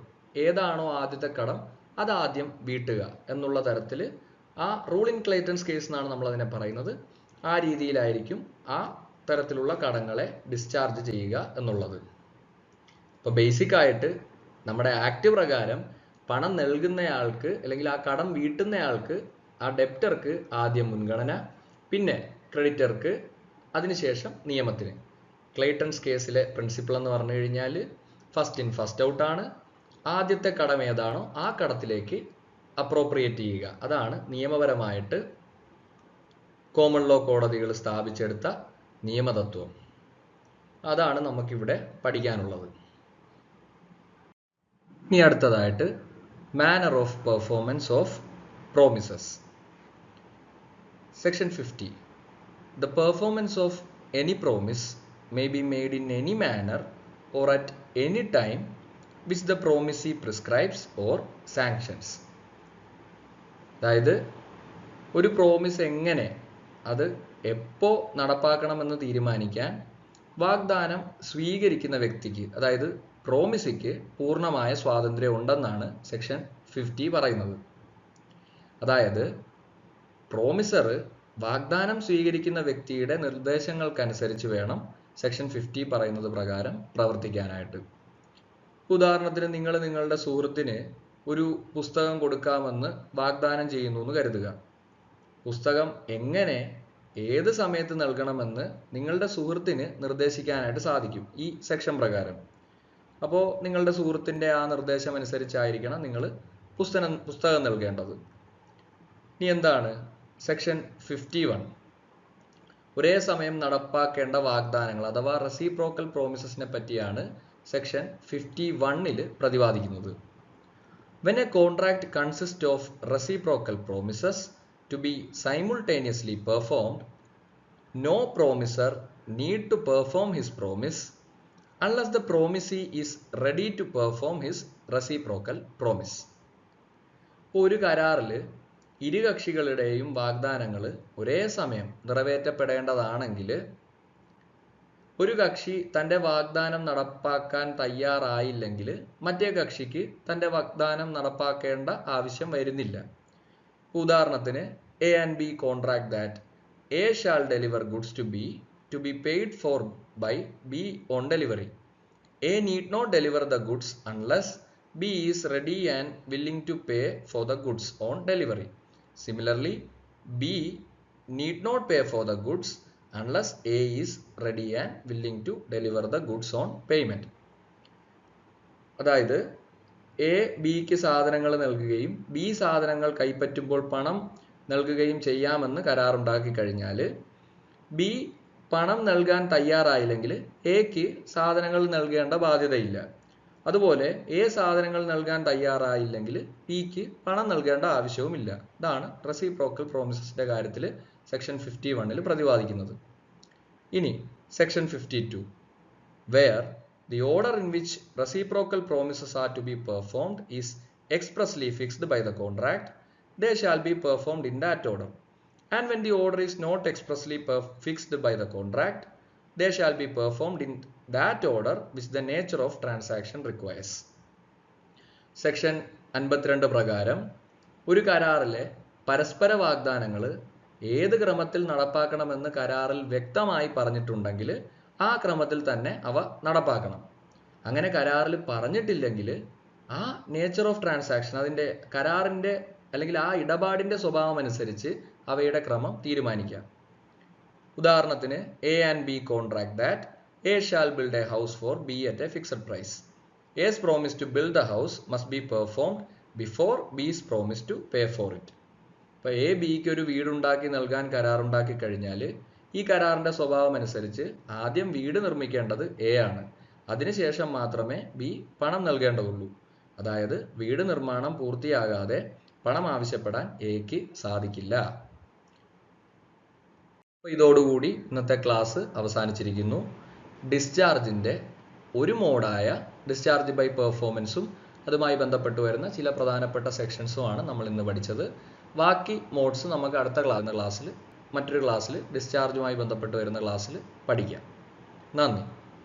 ഏതാണോ ആദ്യത്തെ കടം അതാദ്യം വീട്ടുക എന്നുള്ള തരത്തിൽ ആ റൂൾ ഇൻ ക്ലേറ്റൺസ് കേസ് എന്നാണ് നമ്മൾ അതിനെ പറയുന്നത്. ആ രീതിയിലായിരിക്കും ആ തരത്തിലുള്ള കടങ്ങളെ ഡിസ്ചാർജ് ചെയ്യുക എന്നുള്ളത്. ഇപ്പോൾ ബേസിക് ആയിട്ട് നമ്മുടെ ആക്ട് പ്രകാരം പണം നൽകുന്നയാൾക്ക് അല്ലെങ്കിൽ ആ കടം വീട്ടുന്നയാൾക്ക്, ആ ഡെപ്റ്റർക്ക് ആദ്യം മുൻഗണന, പിന്നെ ക്രെഡിറ്റർക്ക്, അതിനുശേഷം നിയമത്തിന്. ക്ലേറ്റൺസ് കേസിലെ പ്രിൻസിപ്പിൾ എന്ന് പറഞ്ഞു കഴിഞ്ഞാൽ ഫസ്റ്റ് ഇൻ ഫസ്റ്റ് ഔട്ട് ആണ്. ആദ്യത്തെ കടം ഏതാണോ ആ കടത്തിലേക്ക് അപ്രോപ്രിയേറ്റ് ചെയ്യുക. അതാണ് നിയമപരമായിട്ട് കോമൺ ലോ കോടതികൾ സ്ഥാപിച്ചെടുത്ത നിയമതത്വം. അതാണ് നമുക്കിവിടെ പഠിക്കാനുള്ളത്. ഇനി അടുത്തതായിട്ട് manner of performance of promises. Section 50. The performance of any promise may be made in any manner or at any time which the promisee prescribes or sanctions. അതായത് ഒരു പ്രോമിസ് എങ്ങനെ, അത് എപ്പോൾ നടപ്പാക്കണമെന്ന് തീരുമാനിക്കാൻ വാഗ്ദാനം സ്വീകരിക്കുന്ന വ്യക്തിക്ക്, അതായത് പ്രോമിസിക്ക് പൂർണ്ണമായ സ്വാതന്ത്ര്യം ഉണ്ടെന്നാണ് സെക്ഷൻ 50 പറയുന്നത്. അതായത് പ്രോമിസർ വാഗ്ദാനം സ്വീകരിക്കുന്ന വ്യക്തിയുടെ നിർദ്ദേശങ്ങൾക്കനുസരിച്ച് വേണം സെക്ഷൻ 50 പറയുന്നത് പ്രകാരം പ്രവർത്തിക്കാനായിട്ട്. ഉദാഹരണത്തിന് നിങ്ങൾ നിങ്ങളുടെ സുഹൃത്തിന് ഒരു പുസ്തകം കൊടുക്കാമെന്ന് വാഗ്ദാനം ചെയ്യുന്നു എന്ന് കരുതുക. പുസ്തകം എങ്ങനെ ഏത് സമയത്ത് നൽകണമെന്ന് നിങ്ങളുടെ സുഹൃത്തിന് നിർദ്ദേശിക്കാനായിട്ട് സാധിക്കും ഈ സെക്ഷൻ പ്രകാരം. അപ്പോൾ നിങ്ങളുടെ സുഹൃത്തിൻ്റെ ആ നിർദ്ദേശം അനുസരിച്ചായിരിക്കണം നിങ്ങൾ പുസ്തകം നൽകേണ്ടത്. ഇനി എന്താണ് സെക്ഷൻ 51? ഒരേ സമയം നടപ്പാക്കേണ്ട വാഗ്ദാനങ്ങൾ അഥവാ റെസിപ്രോക്കൽ പ്രോമിസസിനെ പറ്റിയാണ് സെക്ഷൻ 51-ൽ പ്രതിപാദിക്കുന്നത്. When a contract consists of reciprocal promises to be simultaneously performed, no promiser need to perform his promise unless the promisee is ready to perform his reciprocal promise. ഒരു കരാറിൽ ഇരു കക്ഷികളുടെയും വാഗ്ദാനങ്ങൾ ഒരേ സമയം നിറവേറ്റപ്പെടേണ്ടതാണെങ്കിൽ ഒരു കക്ഷി തൻ്റെ വാഗ്ദാനം നടപ്പാക്കാൻ തയ്യാറായില്ലെങ്കിൽ മറ്റേ കക്ഷിക്ക് തൻ്റെ വാഗ്ദാനം നടപ്പാക്കേണ്ട ആവശ്യം വരുന്നില്ല. ഉദാഹരണത്തിന് A and B contract that A shall deliver goods to B paid for by B on delivery. A need not deliver the goods unless B is ready and willing to pay for the goods on delivery. Similarly, B need not pay for the goods unless A is ready and willing to deliver the goods on payment. അതായത് A ബിക്ക് സാധനങ്ങൾ നൽകുകയും B സാധനങ്ങൾ കൈപ്പറ്റുമ്പോൾ പണം നൽകുകയും ചെയ്യാമെന്ന് കരാറുണ്ടാക്കി കഴിഞ്ഞാൽ B പണം നൽകാൻ തയ്യാറായില്ലെങ്കിൽ എക്ക് സാധനങ്ങൾ നൽകേണ്ട ബാധ്യതയില്ല. അതുപോലെ എ സാധനങ്ങൾ നൽകാൻ തയ്യാറായില്ലെങ്കിൽ പിക്ക് പണം നൽകേണ്ട ആവശ്യവുമില്ല. ഇതാണ് റെസിപ്രോക്കൽ പ്രോമിസസിന്റെ കാര്യത്തിൽ സെക്ഷൻ 51-ൽ പ്രതിപാദിക്കുന്നത്. ഇനി section 52, where the order in which reciprocal promises are to be performed is expressly fixed by the contract, they shall be performed in that order. And when the order is not expressly fixed by the contract, they shall be performed in that order which the nature of transaction requires. Section 52 പ്രകാരം ഒരു കരാറിലെ പരസ്പര വാഗ്ദാനങ്ങൾ ഏത് ക്രമത്തിൽ നടപ്പാക്കണമെന്ന് കരാറിൽ വ്യക്തമായി പറഞ്ഞിട്ടുണ്ടെങ്കിൽ ആ ക്രമത്തിൽ തന്നെ അവ നടപ്പാക്കണം. അങ്ങനെ കരാറിൽ പറഞ്ഞിട്ടില്ലെങ്കിൽ ആ നേച്ചർ ഓഫ് ട്രാൻസാക്ഷൻ, അതിൻ്റെ കരാറിൻ്റെ അല്ലെങ്കിൽ ആ ഇടപാടിൻ്റെ സ്വഭാവം അനുസരിച്ച് അവയുടെ ക്രമം തീരുമാനിക്കാം. ഉദാഹരണത്തിന് A and B contract that A shall build a house for B at a fixed price. A's promise to build the house must be performed before B's promise to pay for it. ഇപ്പോൾ A ബിക്ക് ഒരു വീടുണ്ടാക്കി നൽകാൻ കരാറുണ്ടാക്കി കഴിഞ്ഞാൽ ഈ കരാറിൻ്റെ സ്വഭാവം അനുസരിച്ച് ആദ്യം വീട് നിർമ്മിക്കേണ്ടത് എ ആണ്. അതിനുശേഷം മാത്രമേ ബി പണം നൽകേണ്ടതുള്ളൂ. അതായത് വീട് നിർമ്മാണം പൂർത്തിയാകാതെ പണം ആവശ്യപ്പെടാൻ എക്ക് സാധിക്കില്ല. അപ്പോൾ ഇതോടുകൂടി ഇന്നത്തെ ക്ലാസ് അവസാനിച്ചിരിക്കുന്നു. ഡിസ്ചാർജിൻ്റെ ഒരു മോഡായ ഡിസ്ചാർജ് ബൈ പെർഫോമൻസും അതുമായി ബന്ധപ്പെട്ട് വരുന്ന ചില പ്രധാനപ്പെട്ട സെക്ഷൻസുമാണ് നമ്മൾ ഇന്ന് പഠിച്ചത്. ബാക്കി മോഡ്സ് നമുക്ക് അടുത്ത ക്ലാസ്സിൽ മറ്റൊരു ക്ലാസ്സിൽ ഡിസ്ചാർജുമായി ബന്ധപ്പെട്ട് വരുന്ന ക്ലാസ്സിൽ പഠിക്കാം. നന്ദി.